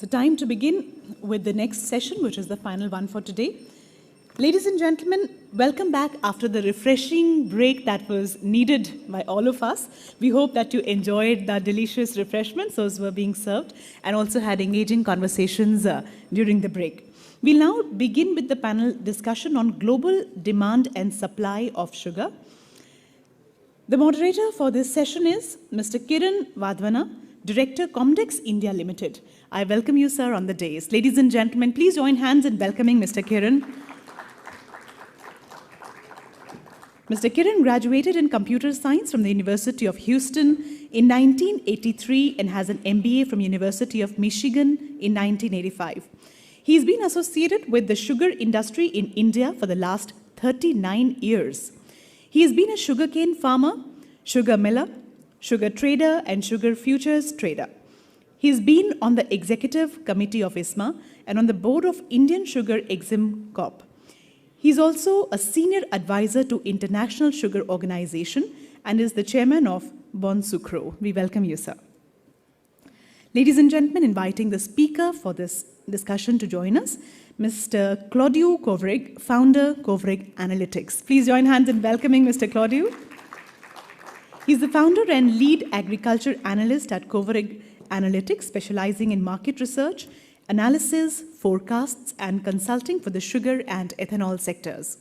So time to begin with the next session, which is the final one for today. Ladies and gentlemen, welcome back after the refreshing break that was needed by all of us. We hope that you enjoyed the delicious refreshments those were being served and also had engaging conversations during the break. We'll now begin with the panel discussion on global demand and supply of sugar. The moderator for this session is Mr. Kiran Wadhawana, Director, Comdex India Limited. I welcome you, sir, on the dais. Ladies and gentlemen, please join hands in welcoming Mr. Kiran. Mr. Kiran graduated in computer science from the University of Houston in 1983 and has an MBA from University of Michigan in 1985. He's been associated with the sugar industry in India for the last 39 years. He has been a sugarcane farmer, sugar miller, sugar trader, and sugar futures trader. He's been on the executive committee of ISMA and on the board of Indian Sugar Exim Corp. He's also a senior advisor to International Sugar Organization and is the chairman of Bon Sucro. We welcome you, sir. Ladies and gentlemen, inviting the speaker for this discussion to join us, Mr. Claudiu Covrig, founder, Covrig Analytics. Please join hands in welcoming Mr. Claudiu. He's the founder and lead agriculture analyst at Covrig Analytics, specializing in market research, analysis, forecasts, and consulting for the sugar and ethanol sectors.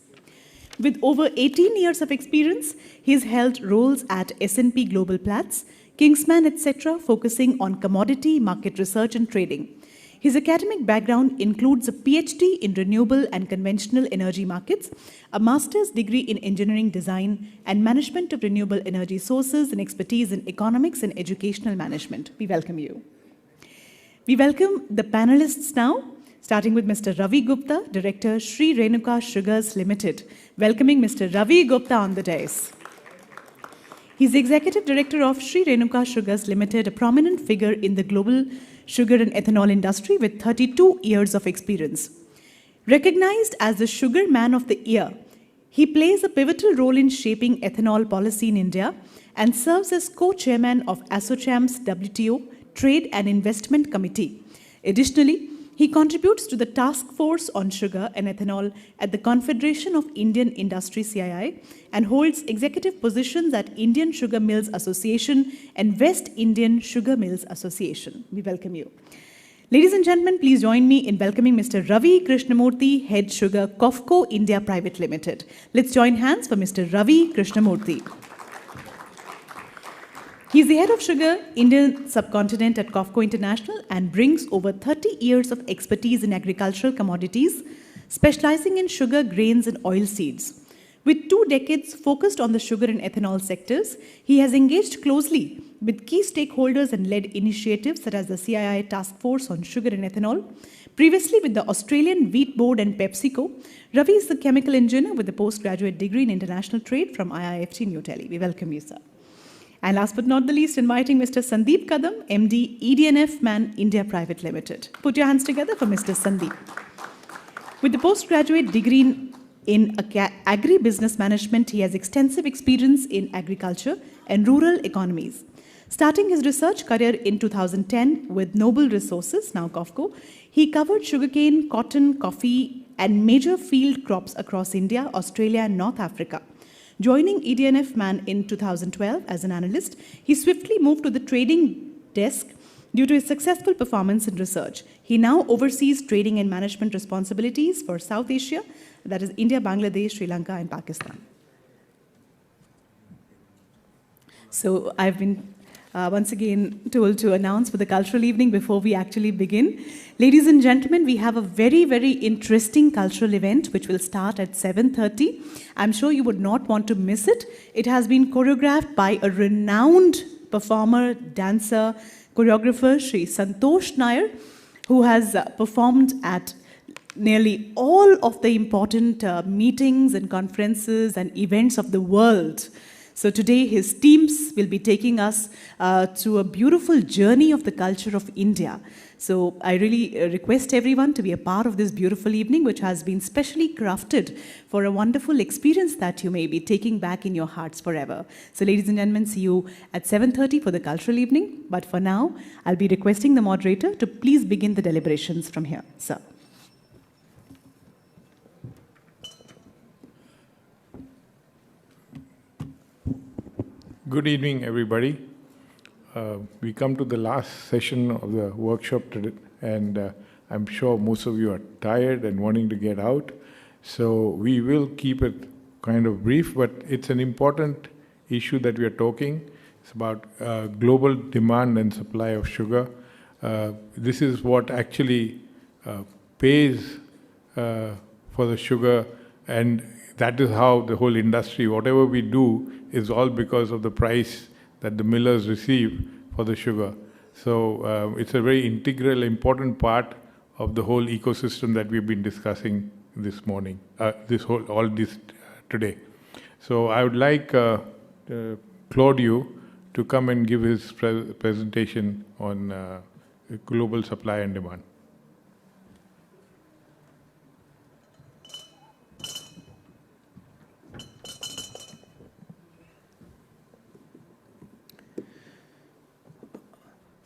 With over 18 years of experience, he's held roles at S&P Global Platts, Kingsman, etc., focusing on commodity, market research, and trading. His academic background includes a PhD in renewable and conventional energy markets, a master's degree in engineering design and management of renewable energy sources, and expertise in economics and educational management. We welcome you. We welcome the panelists now, starting with Mr. Ravi Gupta, Director, Shree Renuka Sugars Limited. Welcoming Mr. Ravi Gupta on the dais. He's the Executive Director of Shree Renuka Sugars Limited, a prominent figure in the global sugar and ethanol industry with 32 years of experience. Recognized as the Sugar Man of the Year, he plays a pivotal role in shaping ethanol policy in India and serves as co-chairman of ASSOCHAM's WTO Trade and Investment Committee. Additionally, he contributes to the Task Force on Sugar and Ethanol at the Confederation of Indian Industry CII and holds executive positions at Indian Sugar Mills Association and West Indian Sugar Mills Association. We welcome you. Ladies and gentlemen, please join me in welcoming Mr. Ravi Krishnamurthy, Head Sugar, COFCO India Private Limited. Let's join hands for Mr. Ravi Krishnamurthy. He's the head of sugar, Indian subcontinent at COFCO International and brings over 30 years of expertise in agricultural commodities, specializing in sugar, grains, and oilseeds. With 2 decades focused on the sugar and ethanol sectors, he has engaged closely with key stakeholders and led initiatives such as the CII Task Force on Sugar and Ethanol. Previously with the Australian Wheat Board and PepsiCo, Ravi is the chemical engineer with a postgraduate degree in international trade from IIFT New Delhi. We welcome you, sir. And last but not the least, inviting Mr. Sandeep Kadam, MD, ED&F Man India Private Limited. Put your hands together for Mr. Sandeep. With the postgraduate degree in agri-business management, he has extensive experience in agriculture and rural economies. Starting his research career in 2010 with Noble Resources, now COFCO, he covered sugarcane, cotton, coffee, and major field crops across India, Australia, and North Africa. Joining ED&F Man in 2012 as an analyst, he swiftly moved to the trading desk due to his successful performance in research. He now oversees trading and management responsibilities for South Asia, that is India, Bangladesh, Sri Lanka, and Pakistan. So I've been once again told to announce for the cultural evening before we actually begin. Ladies and gentlemen, we have a very, very interesting cultural event which will start at 7:30. I'm sure you would not want to miss it. It has been choreographed by a renowned performer, dancer, choreographer, Shri Santosh Nair, who has performed at nearly all of the important meetings and conferences and events of the world. So today his teams will be taking us to a beautiful journey of the culture of India. So I really request everyone to be a part of this beautiful evening, which has been specially crafted for a wonderful experience that you may be taking back in your hearts forever. So ladies and gentlemen, see you at 7:30 for the cultural evening. But for now, I'll be requesting the moderator to please begin the deliberations from here. Sir. Good evening, everybody. We come to the last session of the workshop today, and I'm sure most of you are tired and wanting to get out. So we will keep it kind of brief, but it's an important issue that we are talking. It's about global demand and supply of sugar. This is what actually pays for the sugar, and that is how the whole industry, whatever we do, is all because of the price that the millers receive for the sugar. So it's a very integral, important part of the whole ecosystem that we've been discussing this morning, today. So I would like Claudiu to come and give his presentation on global supply and demand.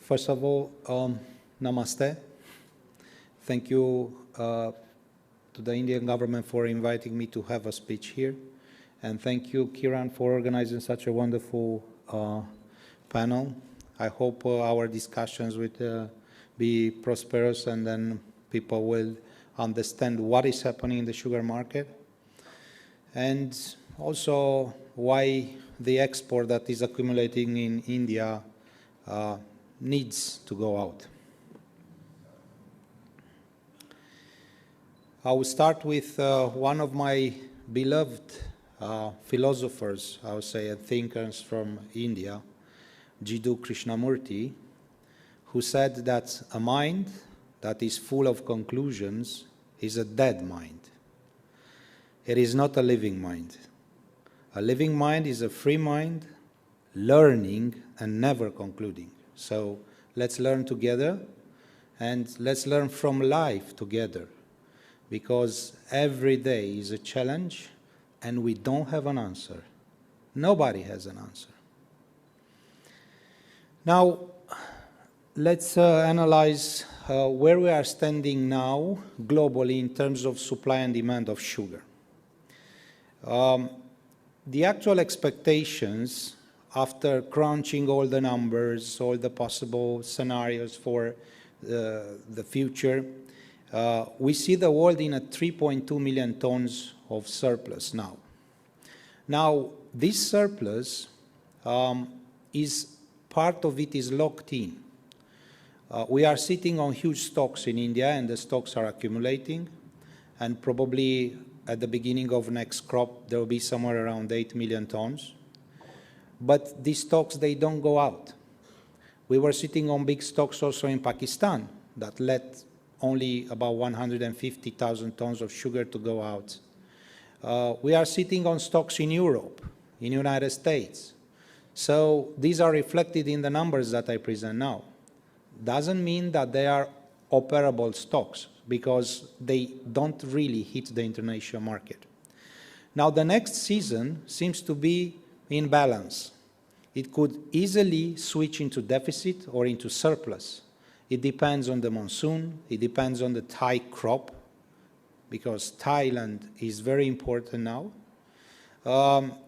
First of all, namaste. Thank you to the Indian government for inviting me to have a speech here. And thank you, Kiran, for organizing such a wonderful panel. I hope our discussions will be prosperous, and then people will understand what is happening in the sugar market, and also why the export that is accumulating in India needs to go out. I will start with one of my beloved philosophers, I would say, and thinkers from India, Jiddu Krishnamurthy, who said that a mind that is full of conclusions is a dead mind. It is not a living mind. A living mind is a free mind, learning and never concluding. So let's learn together, and let's learn from life together, because every day is a challenge and we don't have an answer. Nobody has an answer. Now, let's analyze where we are standing now globally in terms of supply and demand of sugar. The actual expectations, after crunching all the numbers, all the possible scenarios for the future, we see the world in a 3.2 million tons of surplus now. Now, this surplus part of it is locked in. We are sitting on huge stocks in India, and the stocks are accumulating, and probably at the beginning of next crop, there will be somewhere around 8 million tons. But these stocks, they don't go out. We were sitting on big stocks also in Pakistan that let only about 150,000 tons of sugar to go out. We are sitting on stocks in Europe, in the United States. So these are reflected in the numbers that I present now. Doesn't mean that they are operable stocks, because they don't really hit the international market. Now, the next season seems to be in balance. It could easily switch into deficit or into surplus. It depends on the monsoon. It depends on the Thai crop, because Thailand is very important now.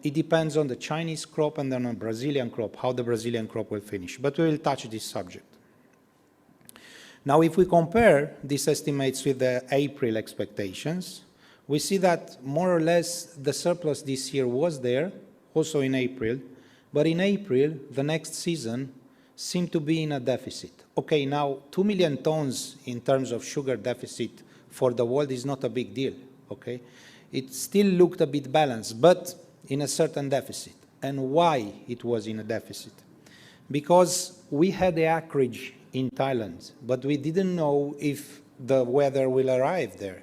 It depends on the Chinese crop and then on the Brazilian crop, how the Brazilian crop will finish. But we will touch this subject. Now, if we compare these estimates with the April expectations, we see that more or less the surplus this year was there, also in April, but in April, the next season seemed to be in a deficit. Okay, now 2 million tons in terms of sugar deficit for the world is not a big deal, okay? It still looked a bit balanced, but in a certain deficit. And why it was in a deficit? Because we had the acreage in Thailand, but we didn't know if the weather will arrive there.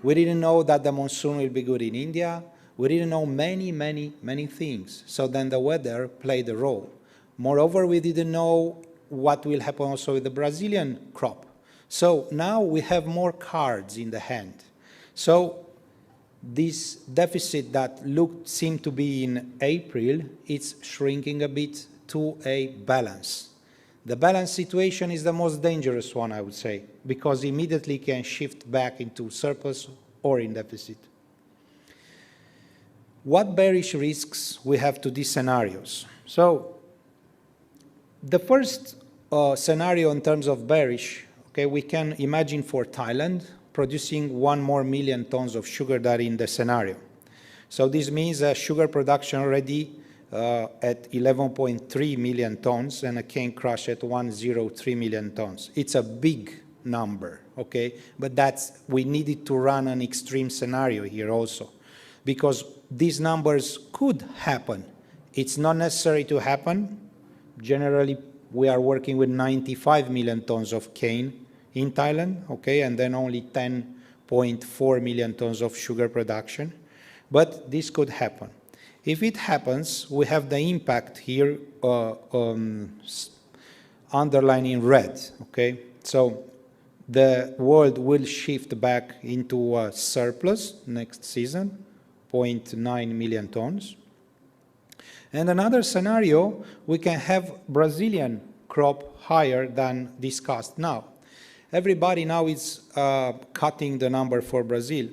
We didn't know that the monsoon will be good in India. We didn't know many things. So then the weather played a role. Moreover, we didn't know what will happen also with the Brazilian crop. So now we have more cards in the hand. So this deficit that seemed to be in April, it's shrinking a bit to a balance. The balance situation is the most dangerous one, I would say, because immediately can shift back into surplus or in deficit. What bearish risks we have to these scenarios? So the first scenario in terms of bearish, okay, we can imagine for Thailand producing 1 more million tons of sugar that in the scenario. So this means sugar production already at 11.3 million tons and a cane crush at 103 million tons. It's a big number, okay? But we needed to run an extreme scenario here also, because these numbers could happen. It's not necessary to happen. Generally, we are working with 95 million tons of cane in Thailand, okay, and then only 10.4 million tons of sugar production. But this could happen. If it happens, we have the impact here underlined in red, okay? So the world will shift back into a surplus next season, 0.9 million tons. And another scenario, we can have Brazilian crop higher than discussed now. Everybody now is cutting the number for Brazil.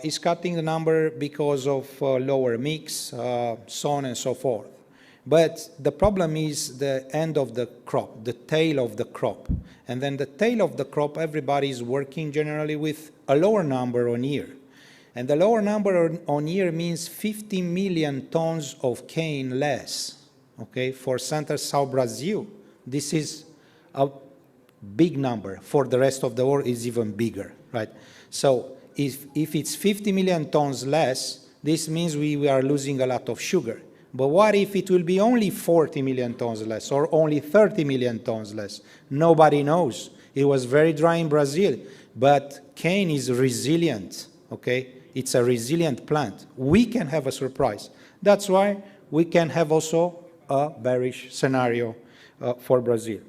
Is cutting the number because of lower mix, so on and so forth. But the problem is the end of the crop, the tail of the crop. And then the tail of the crop, everybody is working generally with a lower number on year. And the lower number on year means 50 million tons of cane less, okay, for Center-South Brazil. This is a big number. For the rest of the world, it's even bigger, right? So if it's 50 million tons less, this means we are losing a lot of sugar. But what if it will be only 40 million tons less or only 30 million tons less? Nobody knows. It was very dry in Brazil, but cane is resilient, okay? It's a resilient plant. We can have a surprise. That's why we can have also a bearish scenario for Brazil.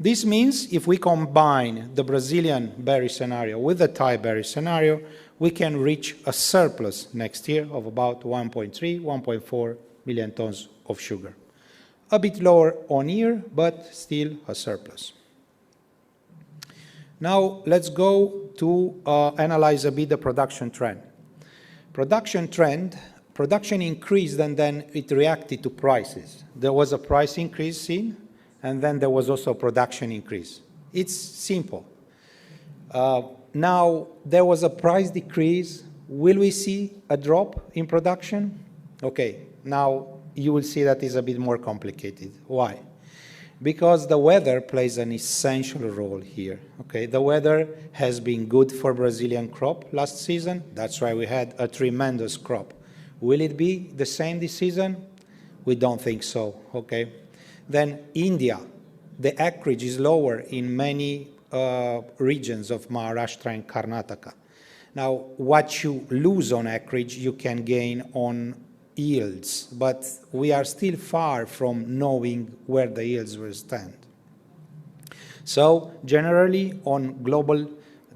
This means if we combine the Brazilian bearish scenario with the Thai bearish scenario, we can reach a surplus next year of about 1.3, 1.4 million tons of sugar. A bit lower on year, but still a surplus. Now let's go to analyze a bit the production trend. Production increased and then it reacted to prices. There was a price increase seen, and then there was also a production increase. It's simple. Now, there was a price decrease. Will we see a drop in production? Okay, now you will see that is a bit more complicated. Why? Because the weather plays an essential role here. Okay, the weather has been good for Brazilian crop last season. That's why we had a tremendous crop. Will it be the same this season? We don't think so. Okay. Then India, the acreage is lower in many regions of Maharashtra and Karnataka. Now, what you lose on acreage, you can gain on yields, but we are still far from knowing where the yields will stand. So generally, on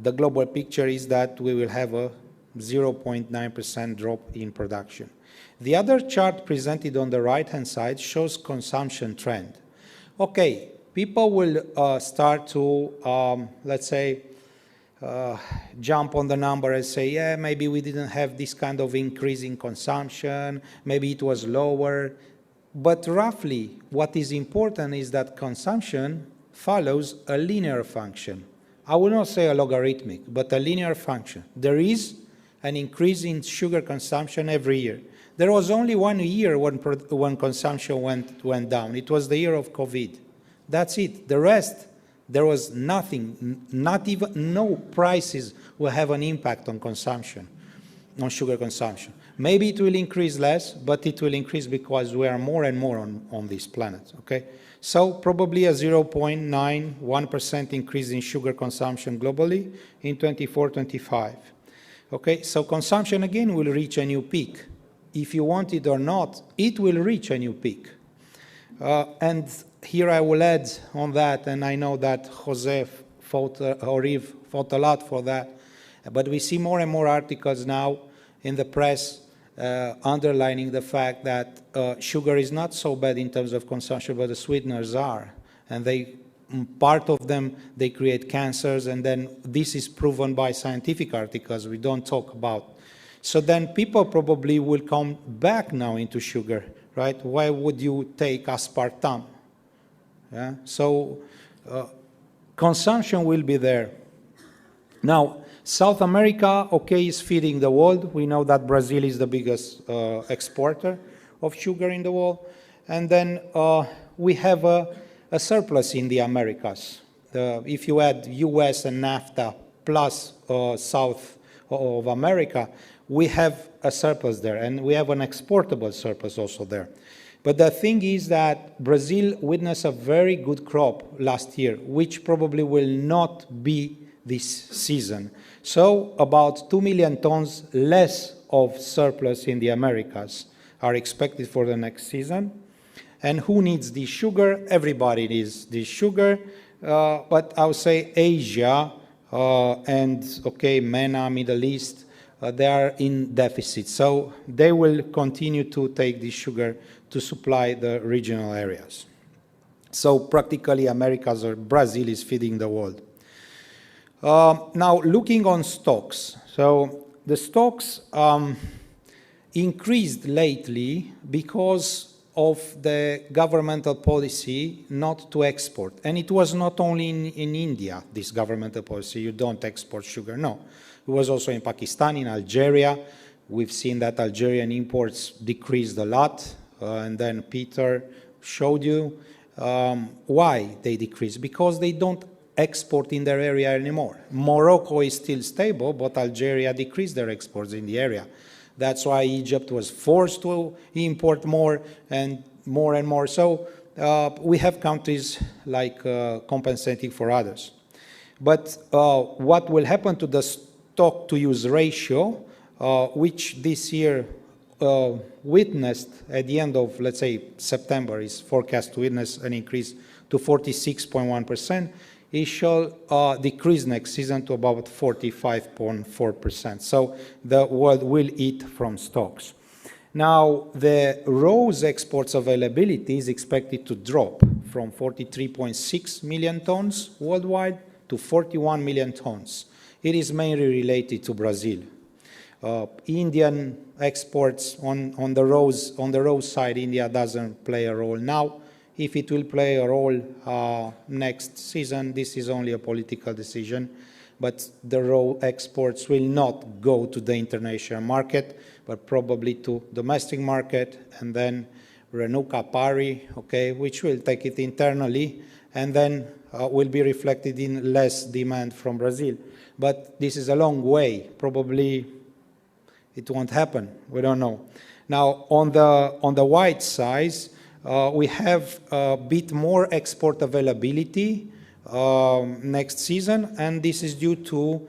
the global picture is that we will have a 0.9% drop in production. The other chart presented on the right-hand side shows consumption trend. Okay, people will start to, let's say, jump on the number and say, yeah, maybe we didn't have this kind of increase in consumption, maybe it was lower. But roughly, what is important is that consumption follows a linear function. I will not say a logarithmic, but a linear function. There is an increase in sugar consumption every year. There was only 1 year when consumption went down. It was the year of COVID. That's it. The rest, there was nothing, no prices will have an impact on consumption, on sugar consumption. Maybe it will increase less, but it will increase because we are more and more on this planet, okay? So probably a 0.91% increase in sugar consumption globally in 24-25. Okay, so consumption again will reach a new peak. If you want it or not, it will reach a new peak. And here I will add on that, and I know that José Orive fought a lot for that, but we see more and more articles now in the press underlining the fact that sugar is not so bad in terms of consumption, but the sweeteners are. And part of them, they create cancers, and then this is proven by scientific articles we don't talk about. So then people probably will come back now into sugar, right? Why would you take aspartame? Yeah? So consumption will be there. Now, South America, okay, is feeding the world. We know that Brazil is the biggest exporter of sugar in the world. And then we have a surplus in the Americas. If you add US and NAFTA plus South of America, we have a surplus there, and we have an exportable surplus also there. But the thing is that Brazil witnessed a very good crop last year, which probably will not be this season. So about 2 million tons less of surplus in the Americas are expected for the next season. And who needs this sugar? Everybody needs this sugar. But I would say Asia and, okay, MENA, Middle East, they are in deficit. So they will continue to take this sugar to supply the regional areas. So practically Americas or Brazil is feeding the world. Now looking on stocks. So the stocks increased lately because of the governmental policy not to export. And it was not only in India, this governmental policy, you don't export sugar, no. It was also in Pakistan, in Algeria. We've seen that Algerian imports decreased a lot, and then Peter showed you why they decreased, because they don't export in their area anymore. Morocco is still stable, but Algeria decreased their exports in the area. That's why Egypt was forced to import more and more. So we have countries like compensating for others. But what will happen to the stock-to-use ratio, which this year witnessed at the end of, let's say, September, is forecast to witness an increase to 46.1%. It shall decrease next season to about 45.4%. So the world will eat from stocks. Now, the rose exports availability is expected to drop from 43.6 million tons worldwide to 41 million tons. It is mainly related to Brazil. Indian exports on the rose side, India doesn't play a role now. If it will play a role next season, this is only a political decision, but the raw exports will not go to the international market, but probably to domestic market, and then Renuka pari, okay, which will take it internally, and then will be reflected in less demand from Brazil. But this is a long way. Probably it won't happen. We don't know. Now, on the white size, we have a bit more export availability next season, and this is due to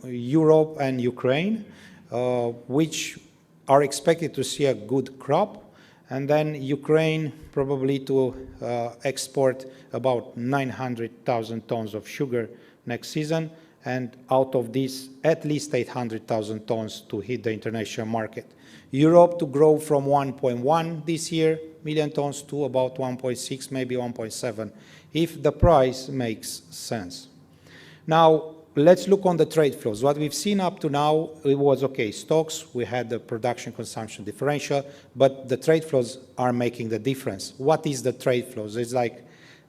Europe and Ukraine, which are expected to see a good crop, and then Ukraine probably to export about 900,000 tons of sugar next season, and out of this, at least 800,000 tons to hit the international market. Europe to grow from 1.1 this year million tons to about 1.6, maybe 1.7, if the price makes sense. Now, let's look on the trade flows. What we've seen up to now, it was, okay, stocks, we had the production-consumption differential, but the trade flows are making the difference. What is the trade flows? It's like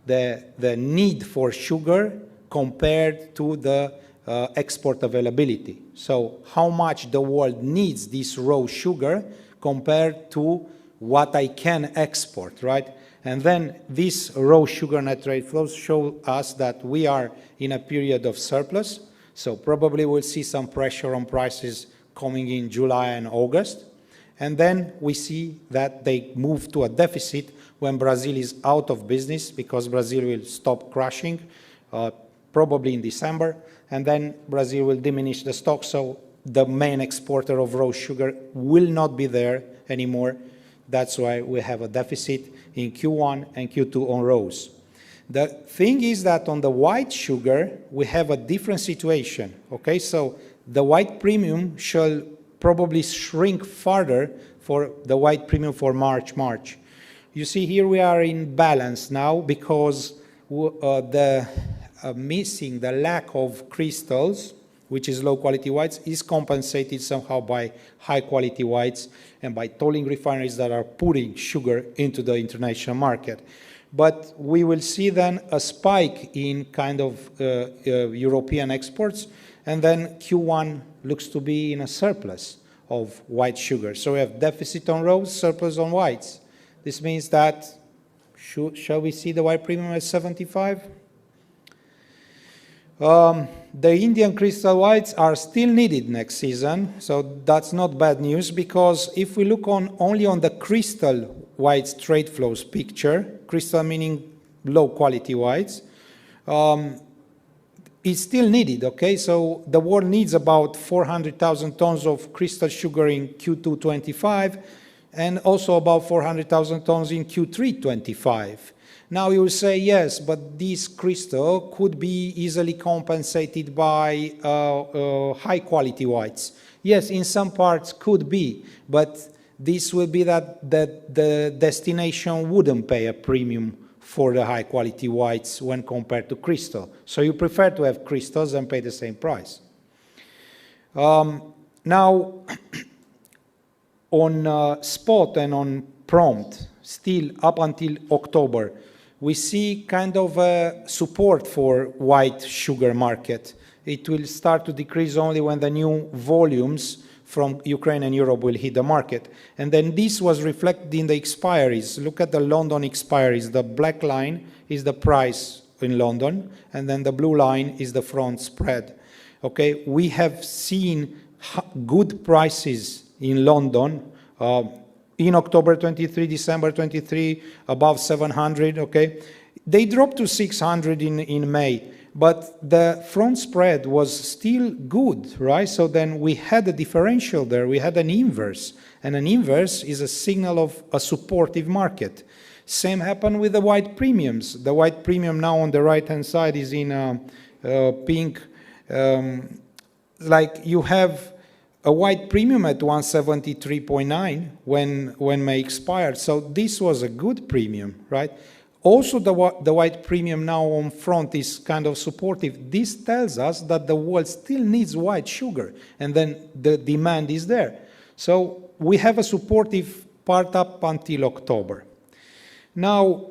the need for sugar compared to the export availability. So how much the world needs this raw sugar compared to what I can export, right? And then these raw sugar net trade flows show us that we are in a period of surplus. So probably we'll see some pressure on prices coming in July and August. And then we see that they move to a deficit when Brazil is out of business, because Brazil will stop crushing. probably in December, and then Brazil will diminish the stock, so the main exporter of raw sugar will not be there anymore. That's why we have a deficit in Q1 and Q2 on raws. The thing is that on the white sugar, we have a different situation, okay? So the white premium shall probably shrink further for the white premium for March. You see here we are in balance now because the lack of crystals, which is low quality whites, is compensated somehow by high quality whites and by tolling refineries that are putting sugar into the international market. But we will see then a spike in kind of European exports, and then Q1 looks to be in a surplus of white sugar. So we have deficit on raws, surplus on whites. This means that, shall we see the white premium at 75? The Indian crystal whites are still needed next season, so that's not bad news, because if we look only on the crystal whites trade flows picture, crystal meaning low quality whites, it's still needed, okay? So the world needs about 400,000 tons of crystal sugar in Q2 25, and also about 400,000 tons in Q3 25. Now you will say, yes, but this crystal could be easily compensated by high quality whites. Yes, in some parts could be, but this will be that the destination wouldn't pay a premium for the high quality whites when compared to crystal. So you prefer to have crystals and pay the same price. Now, on spot and on prompt, still up until October, we see kind of a support for white sugar market. It will start to decrease only when the new volumes from Ukraine and Europe will hit the market. And then this was reflected in the expiries. Look at the London expiries. The black line is the price in London, and then the blue line is the front spread. Okay, we have seen good prices in London in October 23, December 23, above 700, okay? They dropped to 600 in May, but the front spread was still good, right? So then we had a differential there, we had an inverse, and an inverse is a signal of a supportive market. Same happened with the white premiums. The white premium now on the right-hand side is in pink. Like you have a white premium at 173.9 when May expired. So this was a good premium, right? Also, the white premium now on front is kind of supportive. This tells us that the world still needs white sugar, and then the demand is there. So we have a supportive part up until October. Now,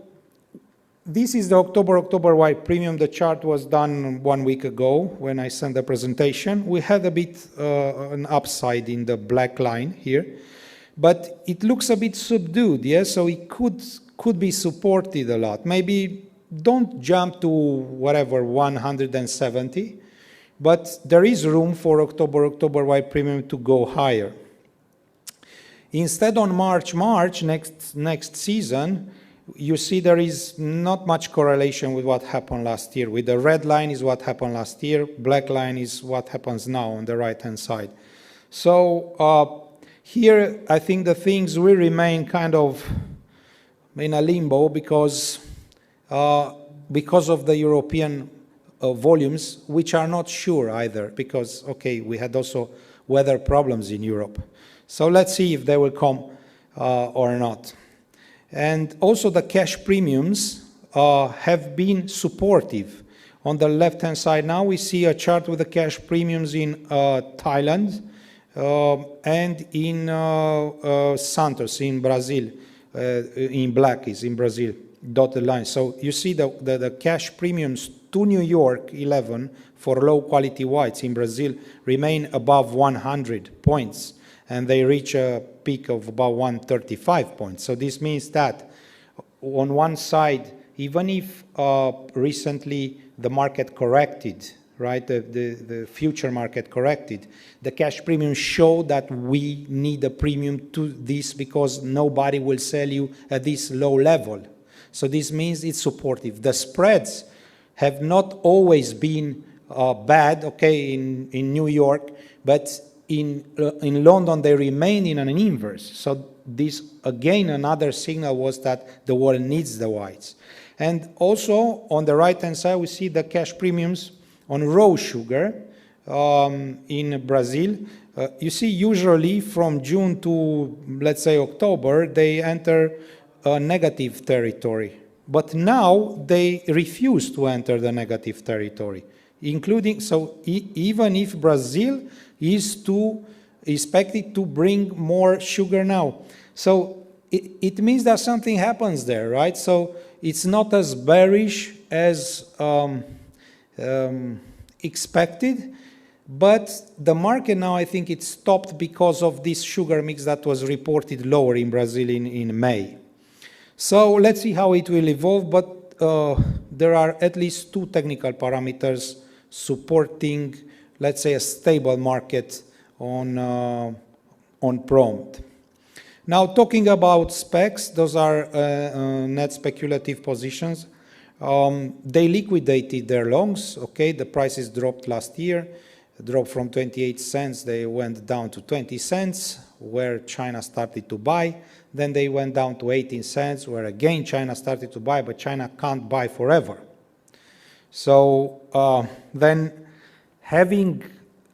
this is the October white premium. The chart was done 1 week ago when I sent the presentation. We had a bit an upside in the black line here, but it looks a bit subdued, yes? So it could be supported a lot. Maybe don't jump to whatever, 170, but there is room for October white premium to go higher. Instead on March, next season, you see there is not much correlation with what happened last year. With the red line is what happened last year, black line is what happens now on the right-hand side. So here I think the things will remain kind of in a limbo because of the European volumes, which are not sure either, because, okay, we had also weather problems in Europe. So let's see if they will come or not. And also the cash premiums have been supportive. On the left-hand side now we see a chart with the cash premiums in Thailand and in Santos in Brazil. In black is in Brazil, dotted line. So you see the cash premiums to New York 11 for low quality whites in Brazil remain above 100 points. And they reach a peak of about 135 points. So this means that on one side, even if recently the market corrected, right, the future market corrected, the cash premium show that we need a premium to this because nobody will sell you at this low level. So this means it's supportive. The spreads have not always been bad, okay, in New York, but in London they remain in an inverse. So this, again, another signal was that the world needs the whites. And also, on the right-hand side, we see the cash premiums on raw sugar in Brazil. You see, usually from June to, let's say, October, they enter a negative territory. But now they refuse to enter the negative territory, including, so even if Brazil is expected to bring more sugar now. So it means that something happens there, right? So it's not as bearish as expected, but the market now, I think it stopped because of this sugar mix that was reported lower in Brazil in May. So let's see how it will evolve, but there are at least two technical parameters supporting, let's say, a stable market on prompt. Now, talking about specs, those are net speculative positions. They liquidated their longs, okay? The prices dropped last year, dropped from 28 cents, they went down to 20 cents, where China started to buy. Then they went down to 18 cents, where again China started to buy, but China can't buy forever. So then, having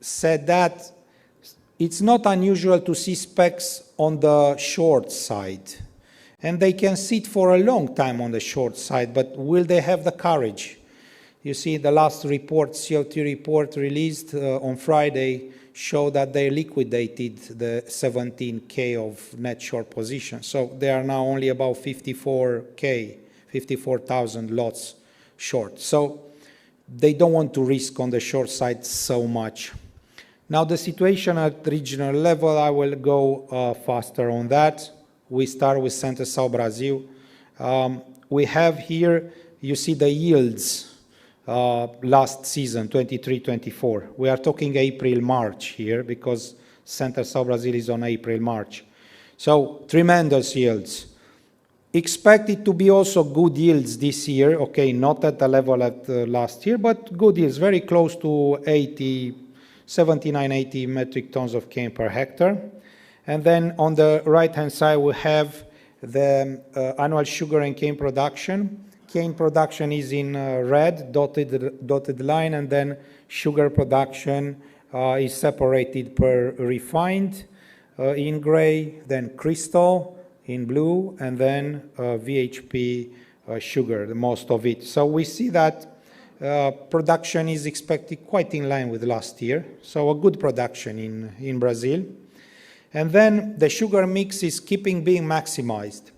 said that, it's not unusual to see specs on the short side. And they can sit for a long time on the short side, but will they have the courage? You see, the last report, COT report released on Friday, showed that they liquidated the 17K of net short position. So they are now only about 54K, 54,000 lots short. So they don't want to risk on the short side so much. Now the situation at regional level, I will go faster on that. We start with Center-South Brazil. We have here, you see the yields last season, 23-24. We are talking April-March here because Center-South Brazil is on April-March. So tremendous yields. Expected to be also good yields this year, okay, not at the level at last year, but good yields, very close to 79, 80 metric tons of cane per hectare. And then on the right-hand side, we have the annual sugar and cane production. Cane production is in red, dotted line, and then sugar production is separated per refined in gray, then crystal in blue, and then VHP sugar, the most of it. So we see that production is expected quite in line with last year, so a good production in Brazil. And then the sugar mix is keeping being maximized.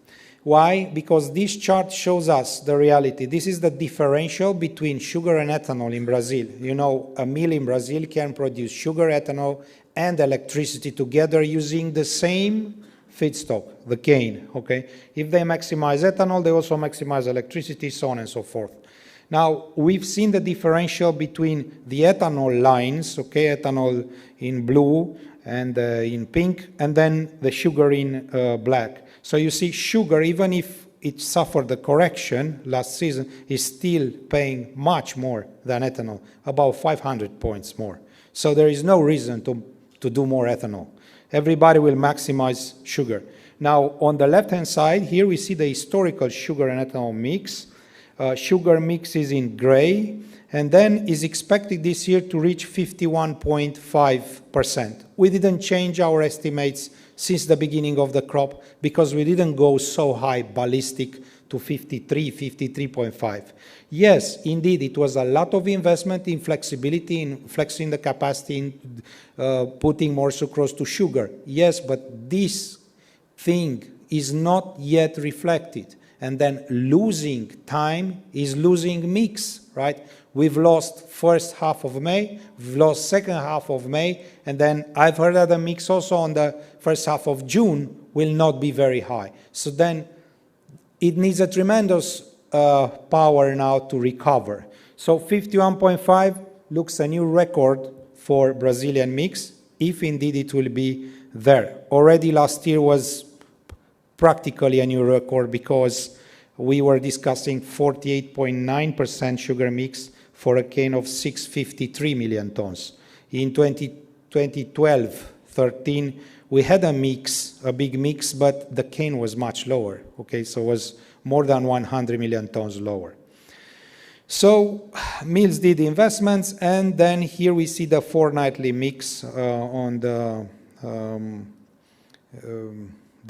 Why? Because this chart shows us the reality. This is the differential between sugar and ethanol in Brazil. You know, a mill in Brazil can produce sugar, ethanol, and electricity together using the same feedstock, the cane, okay? If they maximize ethanol, they also maximize electricity, so on and so forth. Now, we've seen the differential between the ethanol lines, okay, ethanol in blue and in pink, and then the sugar in black. So you see sugar, even if it suffered the correction last season, is still paying much more than ethanol, about 500 points more. So there is no reason to do more ethanol. Everybody will maximize sugar. Now, on the left-hand side, here we see the historical sugar and ethanol mix. Sugar mix is in gray, and then is expected this year to reach 51.5%. We didn't change our estimates since the beginning of the crop because we didn't go so high ballistic to 53, 53.5. Yes, indeed, it was a lot of investment in flexibility, in flexing the capacity, in putting more sucrose to sugar. Yes, but this thing is not yet reflected. And then losing time is losing mix, right? We've lost first half of May, we've lost second half of May, and then I've heard that the mix also on the first half of June will not be very high. So then it needs a tremendous power now to recover. So 51.5 looks a new record for Brazilian mix, if indeed it will be there. Already last year was practically a new record because we were discussing 48.9% sugar mix for a cane of 653 million tons. In 2012-13, we had a big mix, but the cane was much lower, okay? So it was more than 100 million tons lower. So mills did investments, and then here we see the fortnightly mix on the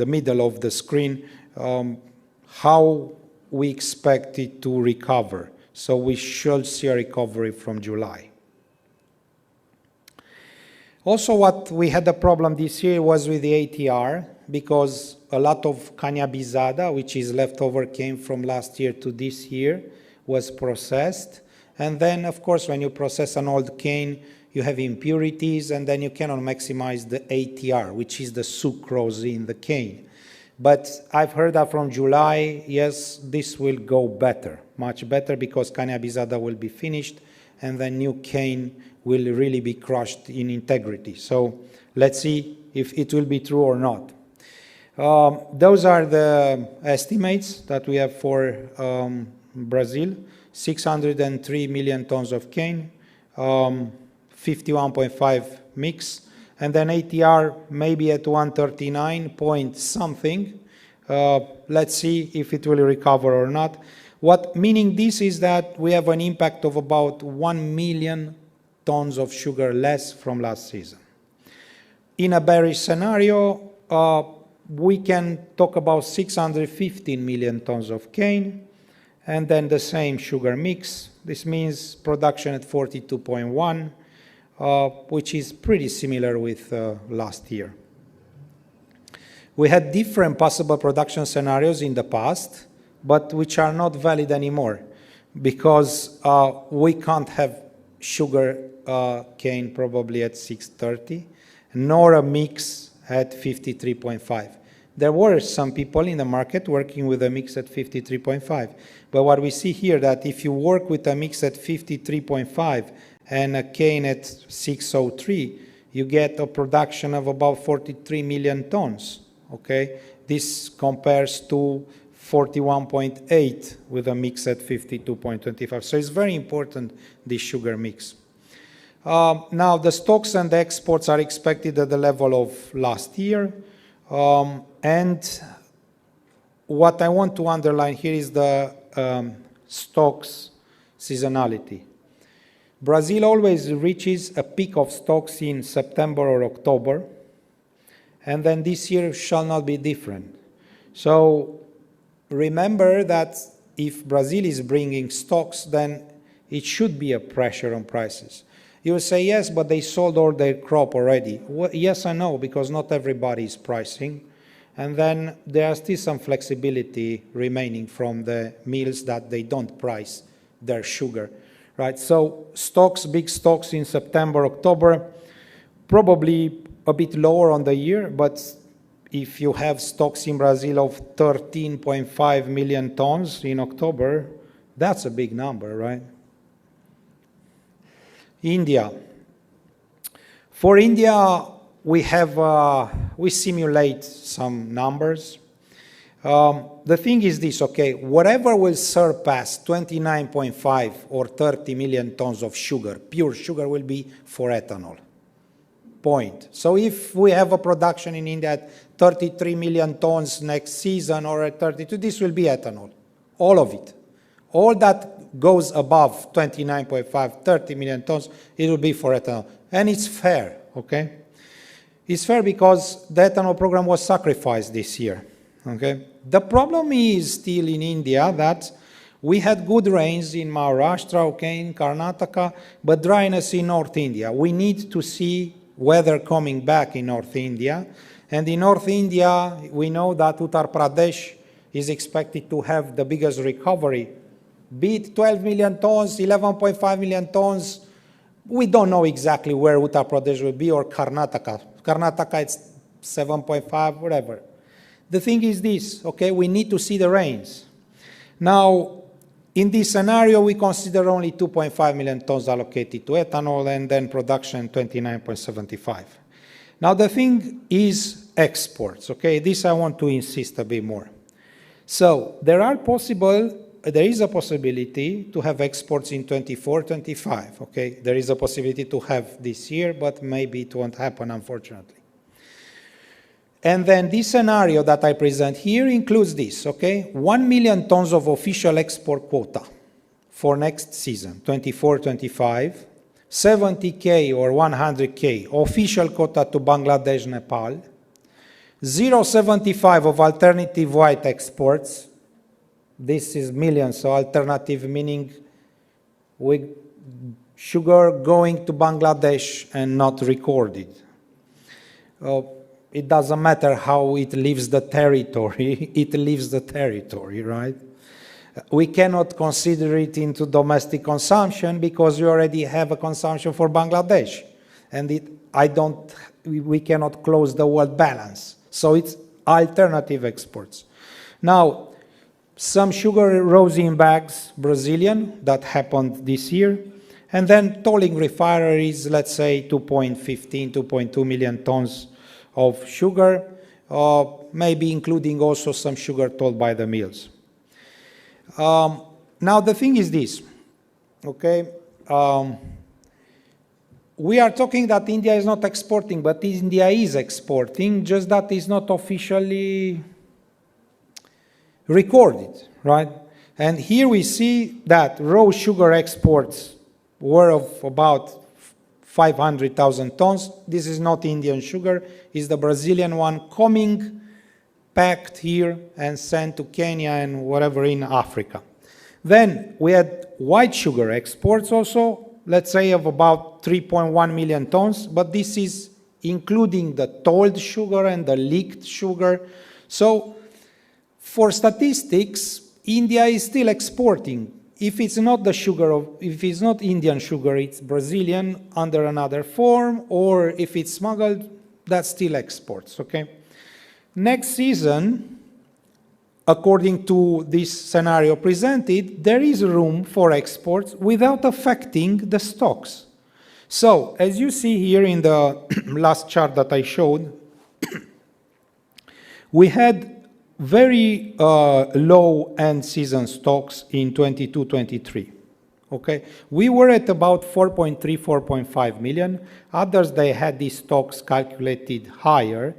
middle of the screen, how we expect it to recover. So we should see a recovery from July. Also, what we had a problem this year was with the ATR, because a lot of caña bizada, which is leftover cane from last year to this year, was processed. And then, of course, when you process an old cane, you have impurities, and then you cannot maximize the ATR, which is the sucrose in the cane. But I've heard that from July, yes, this will go better, much better, because caña bizada will be finished, and then new cane will really be crushed in integrity. So let's see if it will be true or not. Those are the estimates that we have for Brazil: 603 million tons of cane, 51.5 mix, and then ATR maybe at 139 point something. Let's see if it will recover or not. What meaning this is that we have an impact of about 1 million tons of sugar less from last season. In a bearish scenario, we can talk about 615 million tons of cane, and then the same sugar mix. This means production at 42.1, which is pretty similar with last year. We had different possible production scenarios in the past, but which are not valid anymore, because we can't have sugar cane probably at 630, nor a mix at 53.5. There were some people in the market working with a mix at 53.5. But what we see here, that if you work with a mix at 53.5 and a cane at 603, you get a production of about 43 million tons, okay? This compares to 41.8 with a mix at 52.25. So it's very important, this sugar mix. Now, the stocks and the exports are expected at the level of last year. And what I want to underline here is the stocks seasonality. Brazil always reaches a peak of stocks in September or October, and then this year shall not be different. So remember that if Brazil is bringing stocks, then it should be a pressure on prices. You will say, yes, but they sold all their crop already. Well, yes, I know, because not everybody is pricing. And then there are still some flexibility remaining from the mills that they don't price their sugar, right? So stocks, big stocks in September, October, probably a bit lower on the year, but if you have stocks in Brazil of 13.5 million tons in October, that's a big number, right? India. For India, we simulate some numbers. The thing is this, okay, whatever will surpass 29.5 or 30 million tons of sugar, pure sugar, will be for ethanol. Point. So if we have a production in India at 33 million tons next season or at 32, this will be ethanol. All of it. All that goes above 29.5, 30 million tons, it will be for ethanol. And it's fair, okay? It's fair because the ethanol program was sacrificed this year, okay? The problem is still in India that we had good rains in Maharashtra, okay, in Karnataka, but dryness in North India. We need to see weather coming back in North India. And in North India, we know that Uttar Pradesh is expected to have the biggest recovery. Be it 12 million tons, 11.5 million tons, we don't know exactly where Uttar Pradesh will be, or Karnataka. Karnataka, it's 7.5, whatever. The thing is this, okay, we need to see the rains. Now, in this scenario, we consider only 2.5 million tons allocated to ethanol, and then production 29.75. Now, the thing is exports, okay? This I want to insist a bit more. So there is a possibility to have exports in 24, 25, okay? There is a possibility to have this year, but maybe it won't happen, unfortunately. And then this scenario that I present here includes this, okay? 1 million tons of official export quota for next season, 24-25, 70K or 100K official quota to Bangladesh, Nepal, 0.75 of alternative white exports. This is millions, so alternative meaning sugar going to Bangladesh and not recorded. It doesn't matter how it leaves the territory, it leaves the territory, right? We cannot consider it into domestic consumption because we already have a consumption for Bangladesh. And we cannot close the world balance. So it's alternative exports. Now, some sugar rose in bags, Brazilian, that happened this year. And then tolling refineries, let's say 2.15, 2.2 million tons of sugar, maybe including also some sugar tolled by the mills. Now the thing is this, okay? We are talking that India is not exporting, but India is exporting, just that is not officially recorded, right? And here we see that raw sugar exports were of about 500,000 tons. This is not Indian sugar, it's the Brazilian one coming, packed here and sent to Kenya and whatever in Africa. Then we had white sugar exports also, let's say of about 3.1 million tons, but this is including the tolled sugar and the leaked sugar. So for statistics, India is still exporting. If it's not the sugar, if it's not Indian sugar, it's Brazilian under another form, or if it's smuggled, that's still exports, okay? Next season, according to this scenario presented, there is room for exports without affecting the stocks. So, as you see here in the last chart that I showed, we had very low end season stocks in 22-23. Okay, we were at about 4.3, 4.5 million. Others, they had these stocks calculated higher,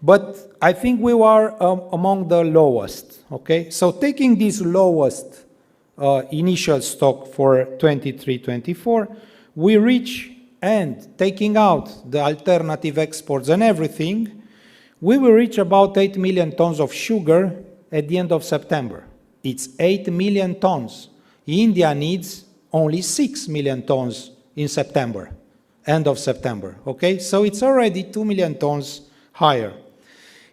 but I think we were among the lowest. Okay, so taking this lowest initial stock for 23-24, we reach, and taking out the alternative exports and everything, we will reach about 8 million tons of sugar at the end of September. It's 8 million tons. India needs only 6 million tons in September, end of September, okay? So it's already 2 million tons higher.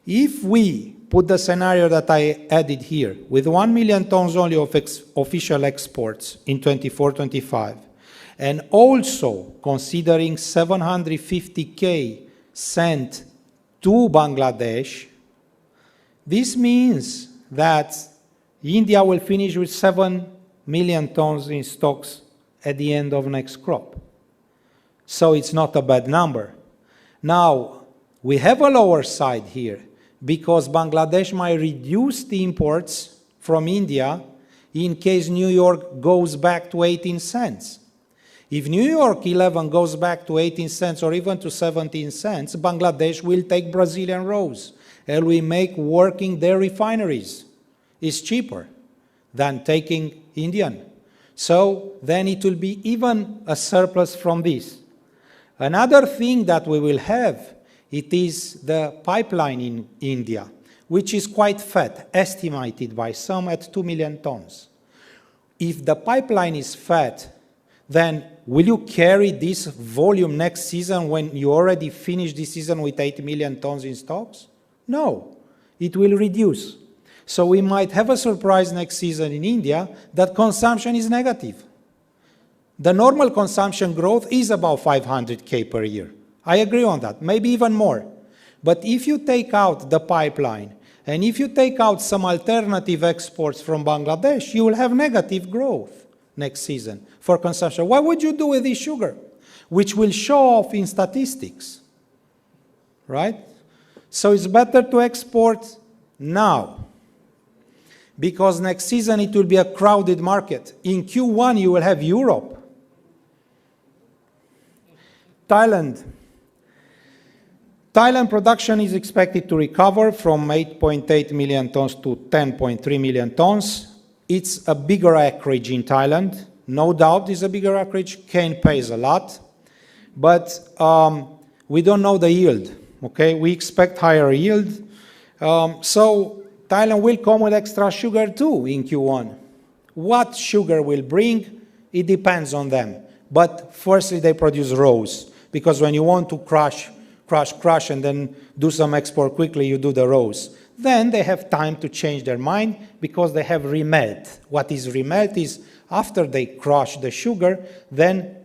If we put the scenario that I added here, with 1 million tons only of official exports in 24-25, and also considering 750K sent to Bangladesh, this means that India will finish with 7 million tons in stocks at the end of next crop. So it's not a bad number. Now, we have a lower side here because Bangladesh might reduce the imports from India in case New York goes back to 18 cents. If New York 11 goes back to 18 cents or even to 17 cents, Bangladesh will take Brazilian rose and we make working their refineries. It's cheaper than taking Indian. So then it will be even a surplus from this. Another thing that we will have, it is the pipeline in India, which is quite fat, estimated by some at 2 million tons. If the pipeline is fat, then will you carry this volume next season when you already finished this season with 8 million tons in stocks? No, it will reduce. So we might have a surprise next season in India that consumption is negative. The normal consumption growth is about 500K per year. I agree on that, maybe even more. But if you take out the pipeline and if you take out some alternative exports from Bangladesh, you will have negative growth next season for consumption. What would you do with this sugar? Which will show off in statistics, right? So it's better to export now. because next season it will be a crowded market. In Q1 you will have Europe. Thailand production is expected to recover from 8.8 million tons to 10.3 million tons. It's a bigger acreage in Thailand. No doubt it's a bigger acreage. Cane pays a lot. But we don't know the yield. Okay, we expect higher yield. So Thailand will come with extra sugar too in Q1. What sugar will bring, it depends on them. But firstly, they produce rows. Because when you want to crush, and then do some export quickly, you do the rows. Then they have time to change their mind because they have remelt. What is remelt is after they crush the sugar, then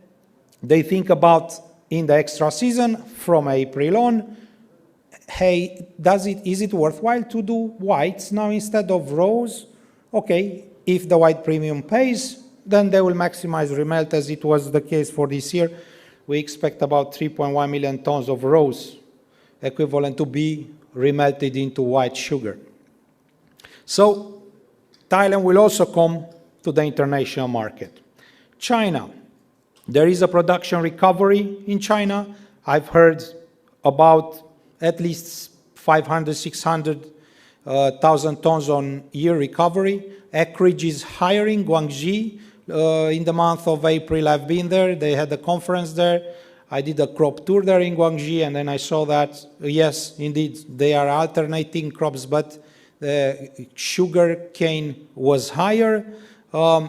they think about in the extra season from April on, hey, is it worthwhile to do whites now instead of rows? Okay, if the white premium pays, then they will maximize remelt as it was the case for this year. We expect about 3.1 million tons of rows equivalent to be remelted into white sugar. So Thailand will also come to the international market. China, there is a production recovery in China. I've heard about at least 500, 600,000 tons on year recovery. Acreage is higher in Guangxi. In the month of April, I've been there. They had a conference there. I did a crop tour there in Guangxi, and then I saw that, yes, indeed, they are alternating crops, but the sugar cane was higher.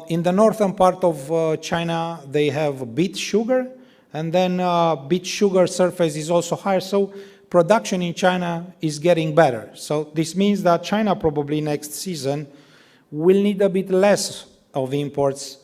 In the northern part of China, they have beet sugar, and then beet sugar surface is also higher. So production in China is getting better. So this means that China probably next season will need a bit less of imports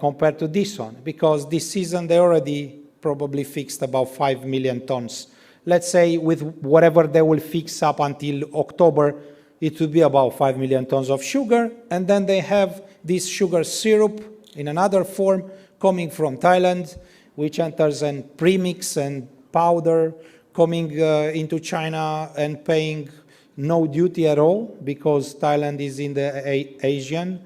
compared to this one, because this season they already probably fixed about 5 million tons. Let's say with whatever they will fix up until October, it will be about 5 million tons of sugar, and then they have this sugar syrup in another form coming from Thailand, which enters in premix and powder coming into China and paying no duty at all because Thailand is in the Asian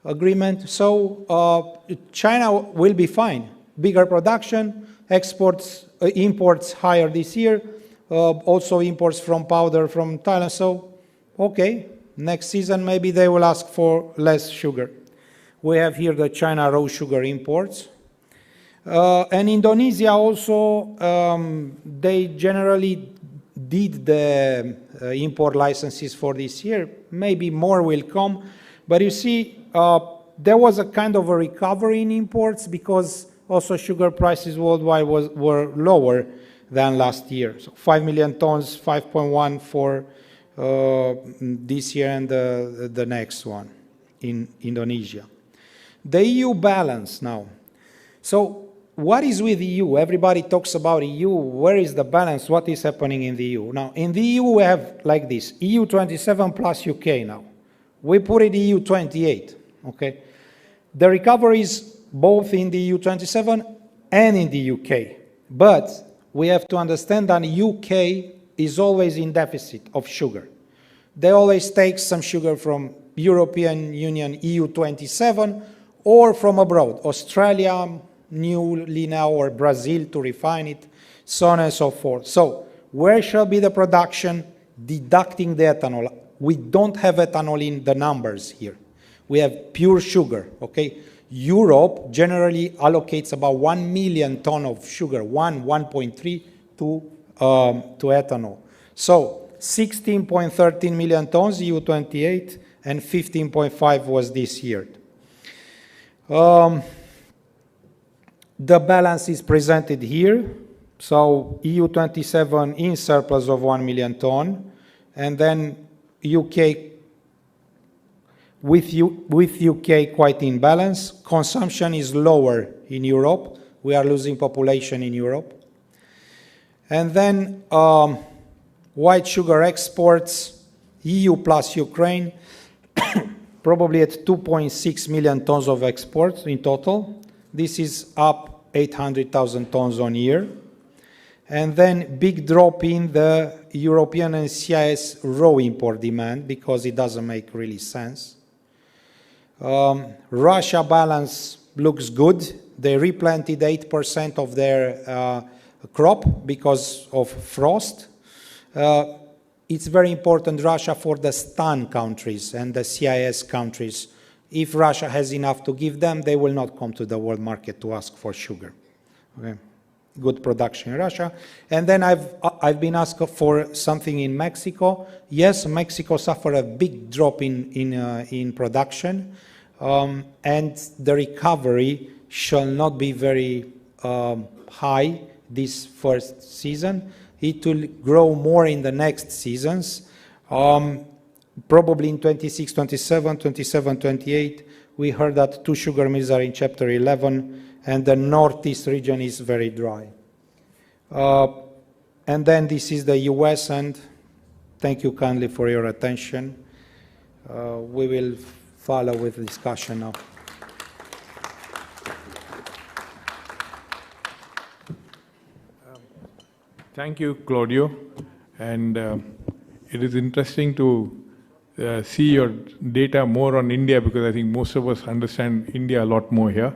agreement. So China will be fine. Bigger production, exports, imports higher this year, also imports from powder from Thailand. So, okay, next season maybe they will ask for less sugar. We have here the China raw sugar imports. And Indonesia also, they generally did the import licenses for this year. Maybe more will come. But you see, there was a kind of a recovery in imports because also sugar prices worldwide were lower than last year. So 5 million tons, 5.1 for this year and the next one in Indonesia. The EU balance now. So what is with the EU? Everybody talks about EU. Where is the balance? What is happening in the EU? Now, in the EU, we have like this, EU 27 plus UK now. We put it EU 28, okay? The recovery is both in the EU 27 and in the UK. But we have to understand that UK is always in deficit of sugar. They always take some sugar from European Union, EU 27, or from abroad, Australia, newly now, or Brazil to refine it, so on and so forth. So where shall be the production deducting the ethanol? We don't have ethanol in the numbers here. We have pure sugar, okay? Europe generally allocates about 1 million ton of sugar, 1.3 to ethanol. So 16.13 million tons, EU 28, and 15.5 was this year. The balance is presented here. So EU 27 in surplus of 1 million ton, and then UK with UK quite in balance. Consumption is lower in Europe. We are losing population in Europe. And then white sugar exports, EU plus Ukraine, probably at 2.6 million tons of exports in total. This is up 800,000 tons on year. And then big drop in the European and CIS raw import demand because it doesn't make really sense. Russia balance looks good. They replanted 8% of their crop because of frost. It's very important, Russia, for the STAN countries and the CIS countries. If Russia has enough to give them, they will not come to the world market to ask for sugar. Okay. Good production in Russia. And then I've been asked for something in Mexico. Yes, Mexico suffered a big drop in production, and the recovery shall not be very high this first season. It will grow more in the next seasons. Probably in 26, 27, 27, 28, we heard that 2 sugar mills are in Chapter 11, and the northeast region is very dry. And then this is the US, and thank you kindly for your attention. We will follow with the discussion now. Thank you, Claudiu. And it is interesting to see your data more on India, because I think most of us understand India a lot more here.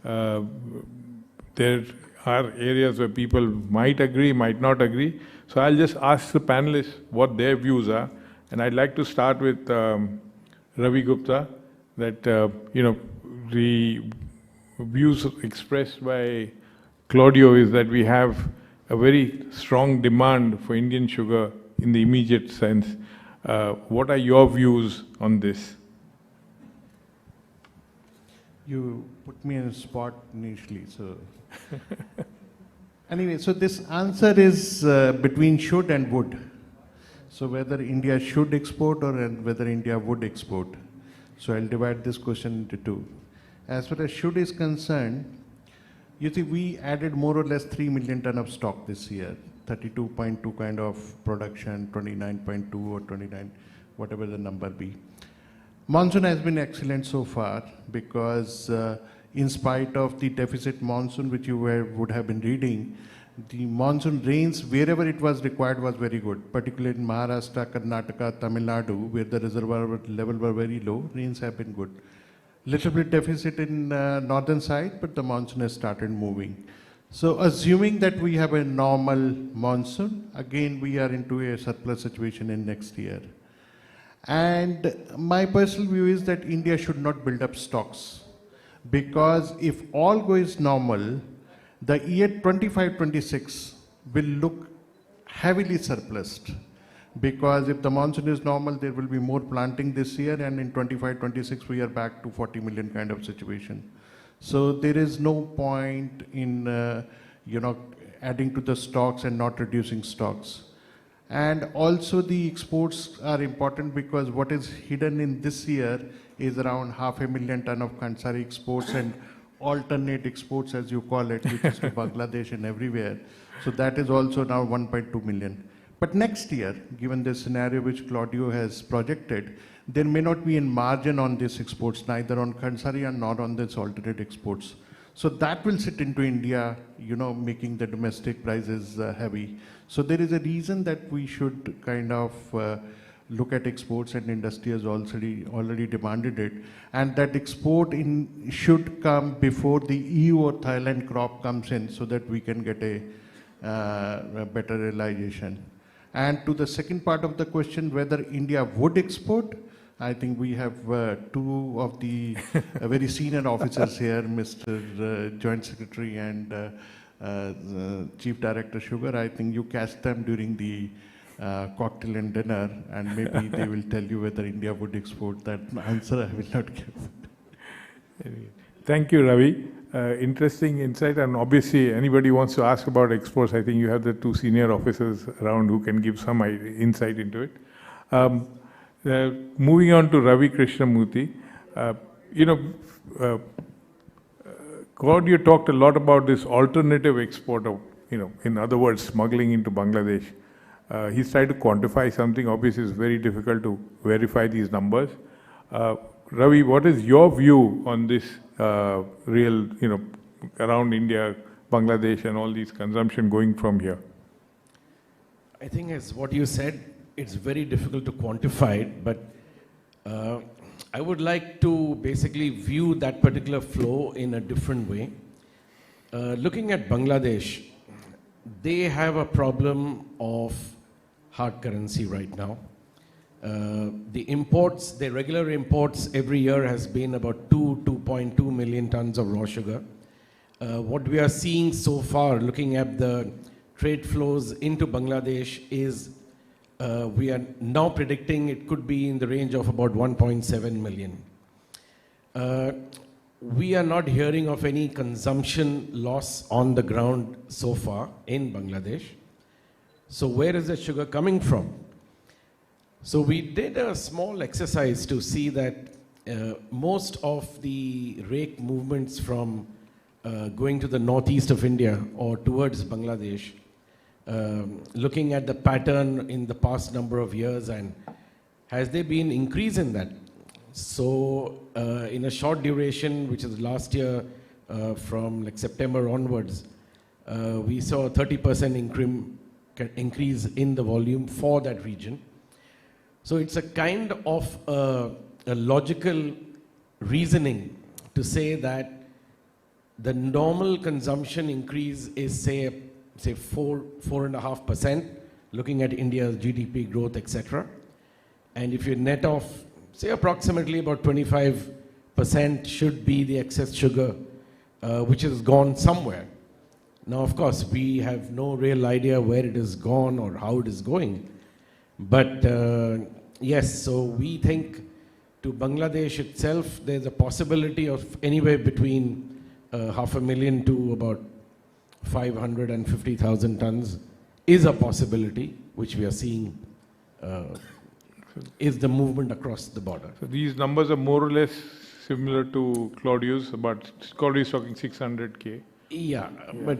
There are areas where people might agree, might not agree. So I'll just ask the panelists what their views are. And I'd like to start with Ravi Gupta, that, the views expressed by Claudiu is that we have a very strong demand for Indian sugar in the immediate sense. What are your views on this? You put me in a spot initially, so... Anyway, so this answer is between should and would. So whether India should export or whether India would export. So I'll divide this question into two. As far as should is concerned, you see, we added more or less 3 million ton of stock this year, 32.2 kind of production, 29.2 or 29, whatever the number be. Monsoon has been excellent so far, because in spite of the deficit monsoon, which you would have been reading, the monsoon rains wherever it was required was very good, particularly in Maharashtra, Karnataka, Tamil Nadu, where the reservoir level were very low, rains have been good. Little bit deficit in northern side, but the monsoon has started moving. So assuming that we have a normal monsoon, again we are into a surplus situation in next year. And my personal view is that India should not build up stocks, because if all goes normal, the year 25-26 will look heavily surplused. Because if the monsoon is normal, there will be more planting this year, and in 25-26 we are back to 40 million kind of situation. So there is no point in adding to the stocks and not reducing stocks. And also the exports are important, because what is hidden in this year is around 500,000 ton of Kansari exports and alternate exports, as you call it, which is to Bangladesh and everywhere. So that is also now 1.2 million. But next year, given the scenario which Claudiu has projected, there may not be a margin on these exports, neither on Kansari and not on these alternate exports. So that will sit into India, making the domestic prices heavy. So there is a reason that we should kind of look at exports, and industry has already demanded it. And that export should come before the EU or Thailand crop comes in, so that we can get a better realization. And to the second part of the question, whether India would export, I think we have two of the very senior officers here, Mr. Joint Secretary and Chief Director Sugar. I think you catch them during the cocktail and dinner, and maybe they will tell you whether India would export. That answer I will not give. Thank you, Ravi. Interesting insight, and obviously anybody wants to ask about exports, I think you have the two senior officers around who can give some insight into it. Moving on to Ravi Krishnamurthy, Claudiu talked a lot about this alternative export of, in other words, smuggling into Bangladesh. He's tried to quantify something. Obviously, it's very difficult to verify these numbers. Ravi, what is your view on this real, around India, Bangladesh, and all these consumption going from here? I think as what you said, it's very difficult to quantify it, but I would like to basically view that particular flow in a different way. Looking at Bangladesh, they have a problem of hard currency right now. The imports, the regular imports every year has been about 2.2 million tons of raw sugar. What we are seeing so far, looking at the trade flows into Bangladesh, is we are now predicting it could be in the range of about 1.7 million. We are not hearing of any consumption loss on the ground so far in Bangladesh. So where is the sugar coming from? So we did a small exercise to see that most of the rake movements from going to the northeast of India or towards Bangladesh, looking at the pattern in the past number of years, and has there been increase in that? So in a short duration, which is last year from like September onwards, we saw a 30% increase in the volume for that region. So it's a kind of a logical reasoning to say that the normal consumption increase is say 4.5%, looking at India's GDP growth, etc. And if you net off, say approximately about 25% should be the excess sugar, which has gone somewhere. Now, of course, we have no real idea where it has gone or how it is going. But yes, so we think to Bangladesh itself, there's a possibility of anywhere between 500,000 to about 550,000 tons is a possibility, which we are seeing is the movement across the border. So these numbers are more or less similar to Claudiu's, about Claudiu's talking 600K. Yeah, but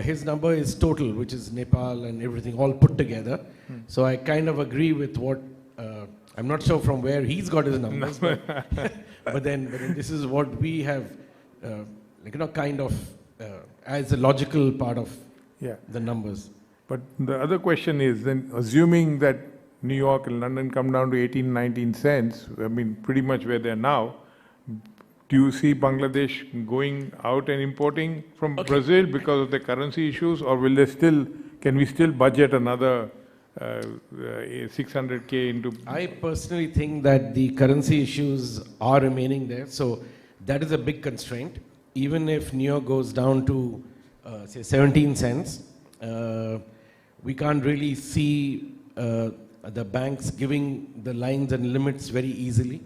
his number is total, which is Nepal and everything all put together. So I kind of agree with what, I'm not sure from where he's got his numbers, but then this is what we have, kind of as a logical part of the numbers. But the other question is, then assuming that New York and London come down to 18, 19 cents, I mean, pretty much where they're now, do you see Bangladesh going out and importing from Brazil because of the currency issues, or will they still, can we still budget another 600K into? I personally think that the currency issues are remaining there, so that is a big constraint. Even if New York goes down to say 17 cents, we can't really see the banks giving the lines and limits very easily.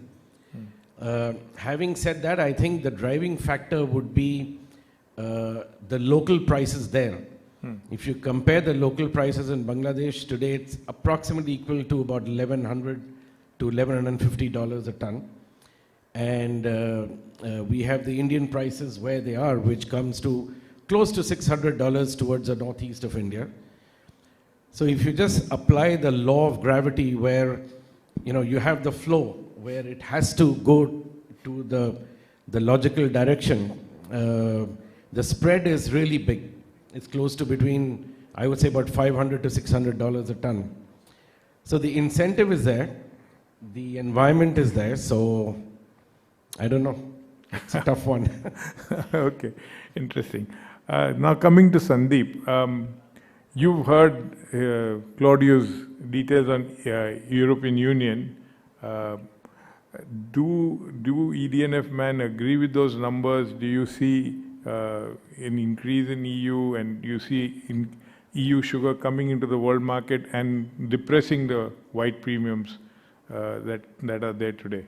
Having said that, I think the driving factor would be the local prices there. If you compare the local prices in Bangladesh today, it's approximately equal to about $1,100 to $1,150 a ton. And we have the Indian prices where they are, which comes to close to $600 towards the northeast of India. So if you just apply the law of gravity where, you have the flow, where it has to go to the logical direction, the spread is really big. It's close to between, I would say, about $500 to $600 a ton. So the incentive is there, the environment is there, so I don't know. It's a tough one. Okay, interesting. Now coming to Sandeep, you've heard Claudiu's details on European Union. Do ED&F man agree with those numbers? Do you see an increase in EU, and you see in EU sugar coming into the world market and depressing the white premiums that are there today?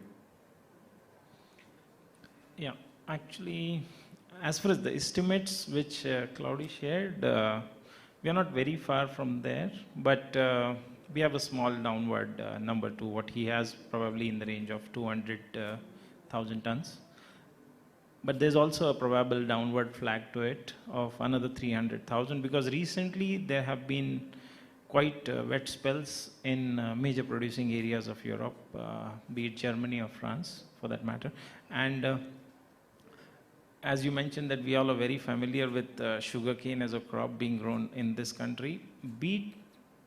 Yeah, actually, as far as the estimates which Claudiu shared, we are not very far from there, but we have a small downward number to what he has, probably in the range of 200,000 tons. But there's also a probable downward flag to it of another 300,000, because recently there have been quite wet spells in major producing areas of Europe, be it Germany or France for that matter. And as you mentioned that we all are very familiar with sugarcane as a crop being grown in this country, beet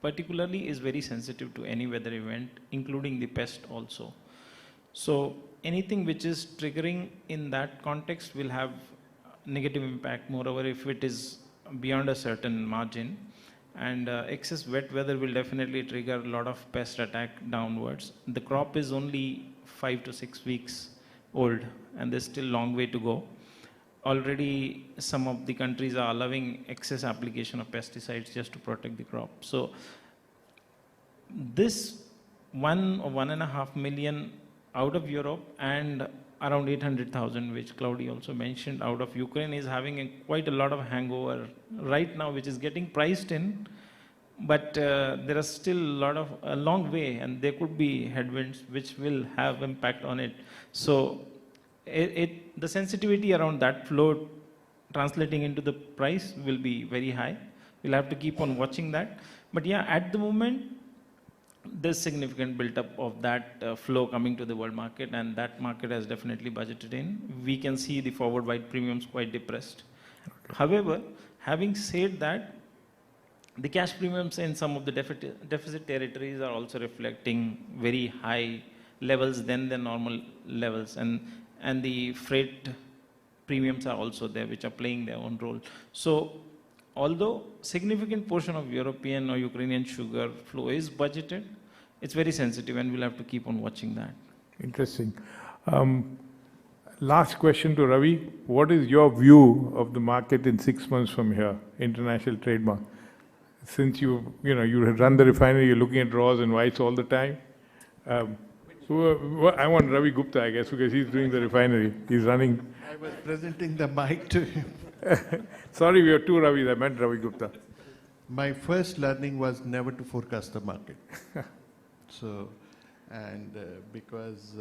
particularly is very sensitive to any weather event, including the pest also. So anything which is triggering in that context will have negative impact. Moreover, if it is beyond a certain margin, and excess wet weather will definitely trigger a lot of pest attack downwards. The crop is only 5 to 6 weeks old, and there's still a long way to go. Already some of the countries are allowing excess application of pesticides just to protect the crop. So this 1 or 1.5 million out of Europe and around 800,000, which Claudiu also mentioned, out of Ukraine is having quite a lot of hangover right now, which is getting priced in, but there is still a long way, and there could be headwinds which will have impact on it. So the sensitivity around that flow translating into the price will be very high. We'll have to keep on watching that. But yeah, at the moment, there's significant build-up of that flow coming to the world market, and that market has definitely budgeted in. We can see the forward wide premiums quite depressed. Okay. However, having said that, the cash premiums in some of the deficit territories are also reflecting very high levels than the normal levels, and the freight premiums are also there, which are playing their own role. So although significant portion of European or Ukrainian sugar flow is budgeted, it's very sensitive, and we'll have to keep on watching that. Interesting. Last question to Ravi. What is your view of the market in 6 months from here, international trade market? Since you run the refinery, you're looking at raws and whites all the time. I want Ravi Gupta, I guess, because he's doing the refinery. He's running. I was presenting the mic to him. Sorry, we have two Ravis. I meant Ravi Gupta. My first learning was never to forecast the market. So, and because,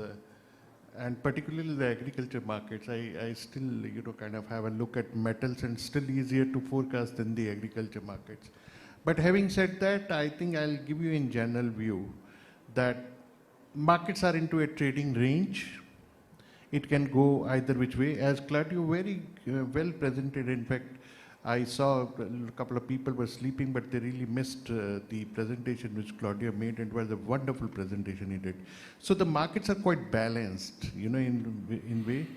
and particularly the agriculture markets, I still, kind of have a look at metals, and still easier to forecast than the agriculture markets. But having said that, I think I'll give you in general view that markets are into a trading range. It can go either which way. As Claudiu very well presented, in fact, I saw a couple of people were sleeping, but they really missed the presentation which Claudiu made, and it was a wonderful presentation he did. So the markets are quite balanced, in way.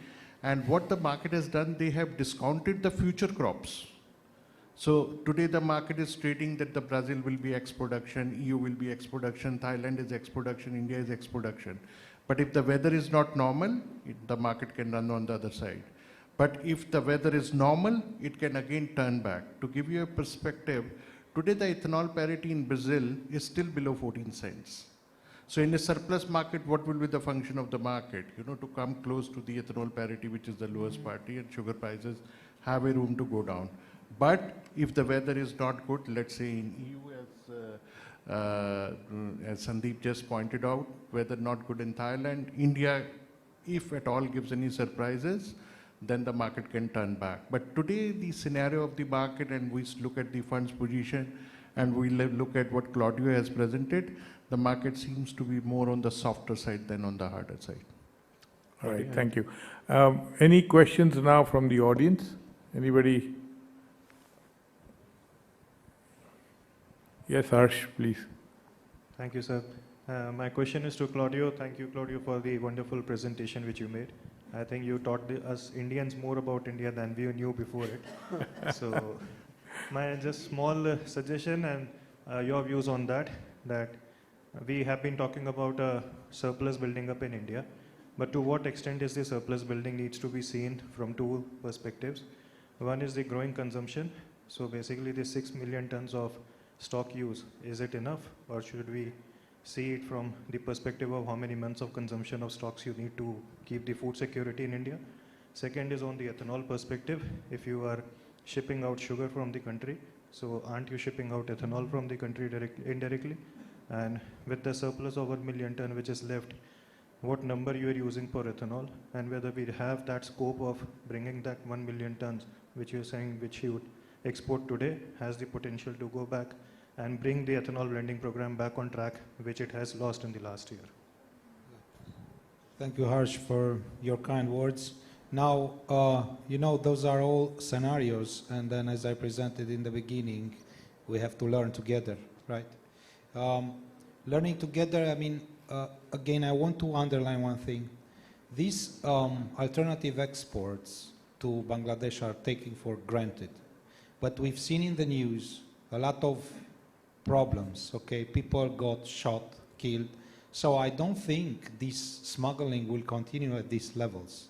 And what the market has done, they have discounted the future crops. So today the market is trading that the Brazil will be X production, EU will be X production, Thailand is X production, India is X production. But if the weather is not normal, the market can run on the other side. But if the weather is normal, it can again turn back. To give you a perspective, today the ethanol parity in Brazil is still below 14 cents. So in a surplus market, what will be the function of the market? To come close to the ethanol parity, which is the lowest parity, and sugar prices have a room to go down. But if the weather is not good, let's say in EU, as Sandeep just pointed out, weather not good in Thailand, India, if at all gives any surprises, then the market can turn back. But today, the scenario of the market, and we look at the funds position, and we look at what Claudiu has presented, the market seems to be more on the softer side than on the harder side. All right, thank you. Any questions now from the audience? Anybody? Yes, Harsh, please. Thank you, sir. My question is to Claudiu. Thank you, Claudiu, for the wonderful presentation which you made. I think you taught us Indians more about India than we knew before it. So my just small suggestion and your views on that we have been talking about a surplus building up in India, but to what extent is the surplus building needs to be seen from two perspectives. One is the growing consumption. So basically the 6 million tons of stock use, is it enough, or should we see it from the perspective of how many months of consumption of stocks you need to keep the food security in India? Second is on the ethanol perspective. If you are shipping out sugar from the country, so aren't you shipping out ethanol from the country indirectly? And with the surplus of 1 million ton which is left, what number you are using for ethanol, and whether we have that scope of bringing that 1 million tons which you are saying which you would export today has the potential to go back and bring the ethanol blending program back on track, which it has lost in the last year. Thank you, Harsh, for your kind words. Now, those are all scenarios, and then as I presented in the beginning, we have to learn together, right? Learning together, again, I want to underline one thing. These alternative exports to Bangladesh are taken for granted. But we've seen in the news a lot of problems, okay? People got shot, killed. So I don't think this smuggling will continue at these levels.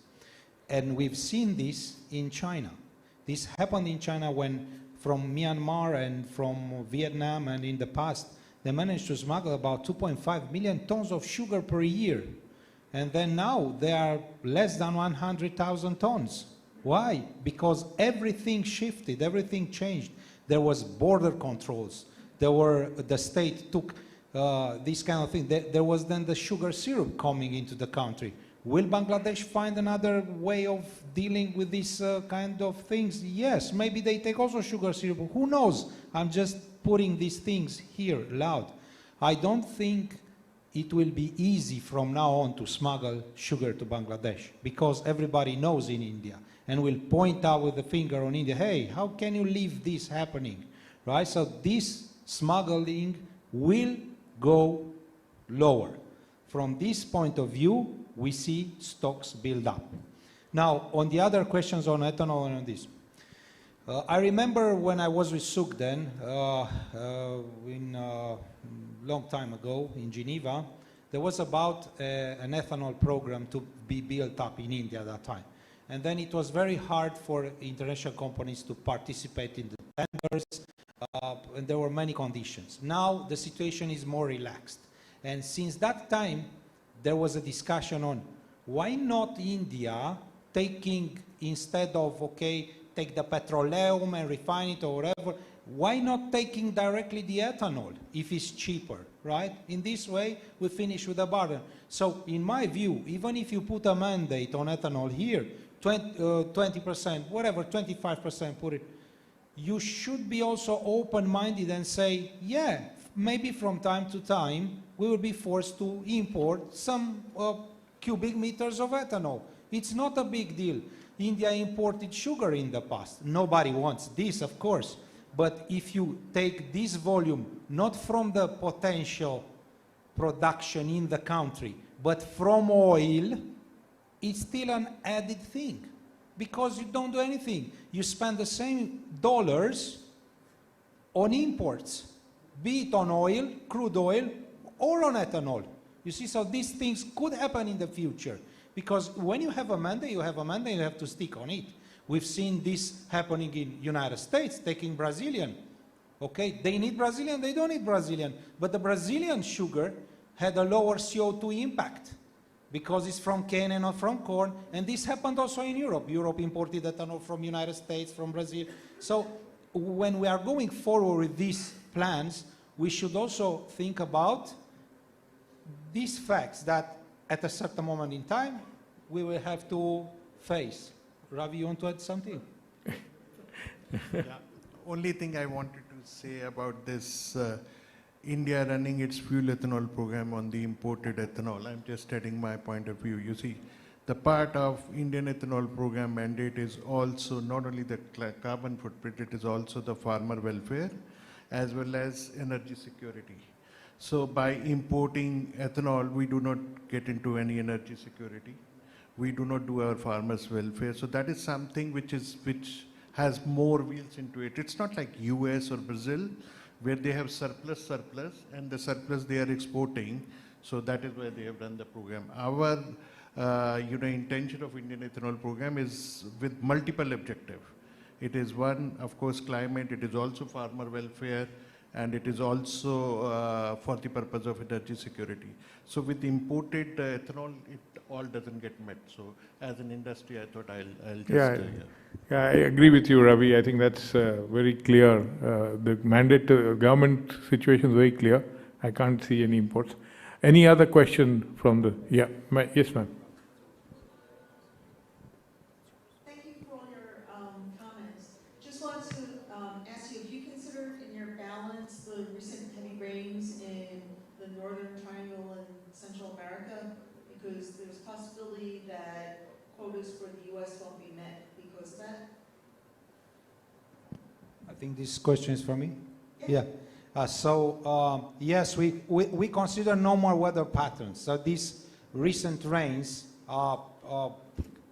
And we've seen this in China. This happened in China when from Myanmar and from Vietnam, and in the past, they managed to smuggle about 2.5 million tons of sugar per year. And then now they are less than 100,000 tons. Why? Because everything shifted, everything changed. There was border controls. The state took this kind of thing. There was then the sugar syrup coming into the country. Will Bangladesh find another way of dealing with these kind of things? Yes, maybe they take also sugar syrup. Who knows? I'm just putting these things here loud. I don't think it will be easy from now on to smuggle sugar to Bangladesh, because everybody knows in India and will point out with the finger on India, hey, how can you leave this happening, right? So this smuggling will go lower. From this point of view, we see stocks build up. Now, on the other questions on ethanol and on this, I remember when I was with Suk then, long time ago in Geneva, there was about an ethanol program to be built up in India at that time. And then it was very hard for international companies to participate in the tenders, and there were many conditions. Now the situation is more relaxed. And since that time, there was a discussion on why not India taking, instead of, okay, take the petroleum and refine it or whatever, why not taking directly the ethanol if it's cheaper, right? In this way, we finish with a burden. So in my view, even if you put a mandate on ethanol here, 20%, whatever, 25%, put it, you should be also open-minded and say, yeah, maybe from time to time, we will be forced to import some cubic meters of ethanol. It's not a big deal. India imported sugar in the past. Nobody wants this, of course. But if you take this volume, not from the potential production in the country, but from oil, it's still an added thing. Because you don't do anything. You spend the same dollars on imports, be it on oil, crude oil, or on ethanol. You see, so these things could happen in the future. Because when you have a mandate, you have to stick on it. We've seen this happening in United States, taking Brazilian. Okay, they need Brazilian, they don't need Brazilian. But the Brazilian sugar had a lower CO2 impact because it's from cane and not from corn. And this happened also in Europe. Europe imported ethanol from United States, from Brazil. So when we are going forward with these plans, we should also think about these facts that at a certain moment in time, we will have to face. Ravi, you want to add something? Yeah. Only thing I wanted to say about this India running its fuel ethanol program on the imported ethanol. I'm just stating my point of view. You see, the part of Indian ethanol program mandate is also not only the carbon footprint, it is also the farmer welfare as well as energy security. So by importing ethanol, we do not get into any energy security. We do not do our farmers' welfare. So that is something which has more wheels into it. It's not like US or Brazil, where they have surplus, and the surplus they are exporting. So that is why they have run the program. Our intention of Indian ethanol program is with multiple objectives. It is one, of course, climate. It is also farmer welfare. And it is also for the purpose of energy security. So with imported ethanol, it all doesn't get met. So as an industry, I thought I'll just... Yeah, I agree with you, Ravi. I think that's very clear. The mandate government situation is very clear. I can't see any imports. Any other question from the... Yeah, yes, ma'am. Because there's a possibility that quotas for the US won't be met because of that. I think this question is for me. Yeah. Yes, we consider normal weather patterns. So these recent rains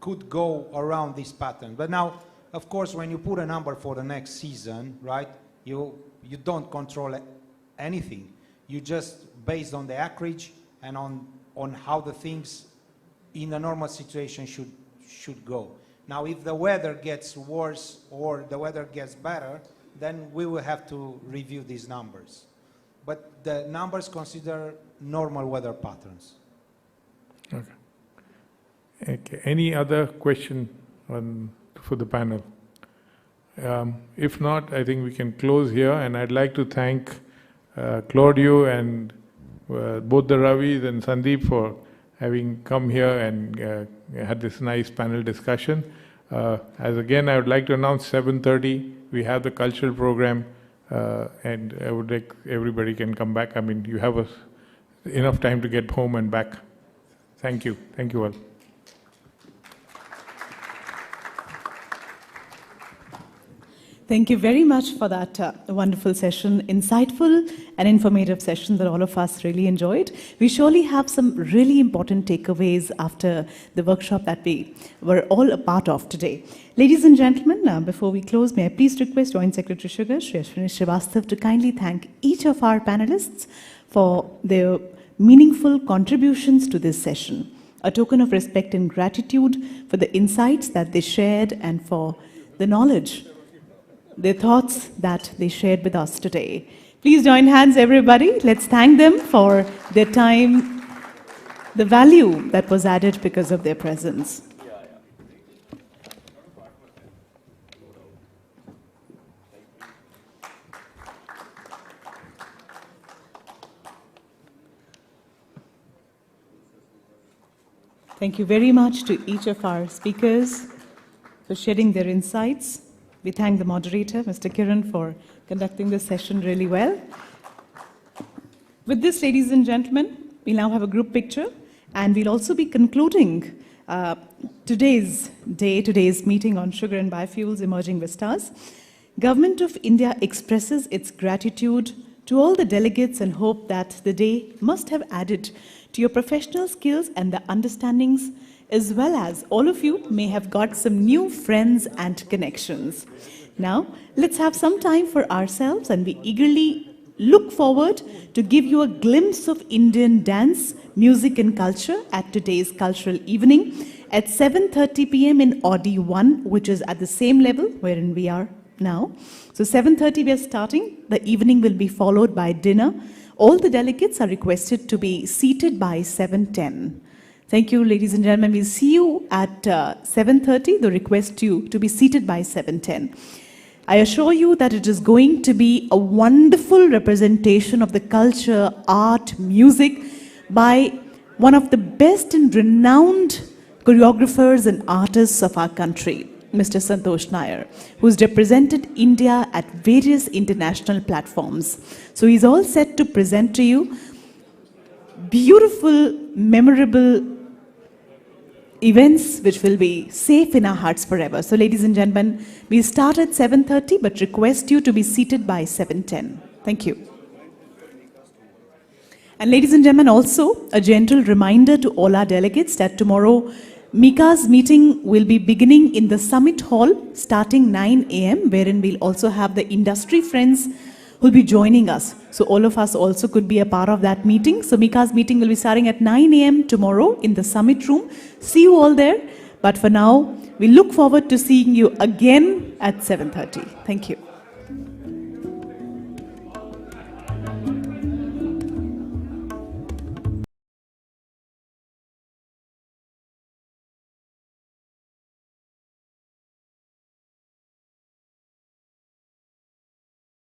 could go around this pattern. But now, of course, when you put a number for the next season, right, you don't control anything. You just, based on the acreage and on how the things in a normal situation should go. Now, if the weather gets worse or the weather gets better, then we will have to review these numbers. But the numbers consider normal weather patterns. Okay. Okay. Any other question for the panel? If not, I think we can close here. And I'd like to thank Claudiu and both the Ravis and Sandeep for having come here and had this nice panel discussion. As again, I would like to announce 7:30, we have the cultural program, and I would like everybody can come back. I mean, you have enough time to get home and back. Thank you. Thank you all. Thank you very much for that wonderful session, insightful and informative session that all of us really enjoyed. We surely have some really important takeaways after the workshop that we were all a part of today. Ladies and gentlemen, before we close, may I please request Joint Secretary Sugar, Shri Ashwini Srivastava, to kindly thank each of our panelists for their meaningful contributions to this session. A token of respect and gratitude for the insights that they shared and for the knowledge, their thoughts that they shared with us today. Please join hands, everybody. Let's thank them for their time, the value that was added because of their presence. Thank you very much to each of our speakers for sharing their insights. We thank the moderator, Mr. Kiran, for conducting this session really well. With this, ladies and gentlemen, we'll now have a group picture, and we'll also be concluding today's meeting on sugar and biofuels, emerging vistas. Government of India expresses its gratitude to all the delegates and hope that the day must have added to your professional skills and the understandings, as well as all of you may have got some new friends and connections. Now, let's have some time for ourselves, and we eagerly look forward to give you a glimpse of Indian dance, music and culture at today's cultural evening at 7:30 p.m. in Audi 1, which is at the same level wherein we are now. So 7:30 we are starting. The evening will be followed by dinner. All the delegates are requested to be seated by 7:10. Thank you, ladies and gentlemen. We'll see you at 7:30. The request you to be seated by 7:10. I assure you that it is going to be a wonderful representation of the culture, art, music by one of the best and renowned choreographers and artists of our country, Mr. Santosh Nair, who's represented India at various international platforms. So he's all set to present to you beautiful, memorable events which will be safe in our hearts forever. So ladies and gentlemen, we'll start at 7:30 but request you to be seated by 7:10. Thank you. And ladies and gentlemen, also a gentle reminder to all our delegates that tomorrow Mika's meeting will be beginning in the Summit Hall starting 9 a.m. wherein we'll also have the industry friends who will be joining us. So all of us also could be a part of that meeting. So Mika's meeting will be starting at 9 a.m. tomorrow in the Summit Room. See you all there. But for now, we look forward to seeing you again at 7:30. Thank you.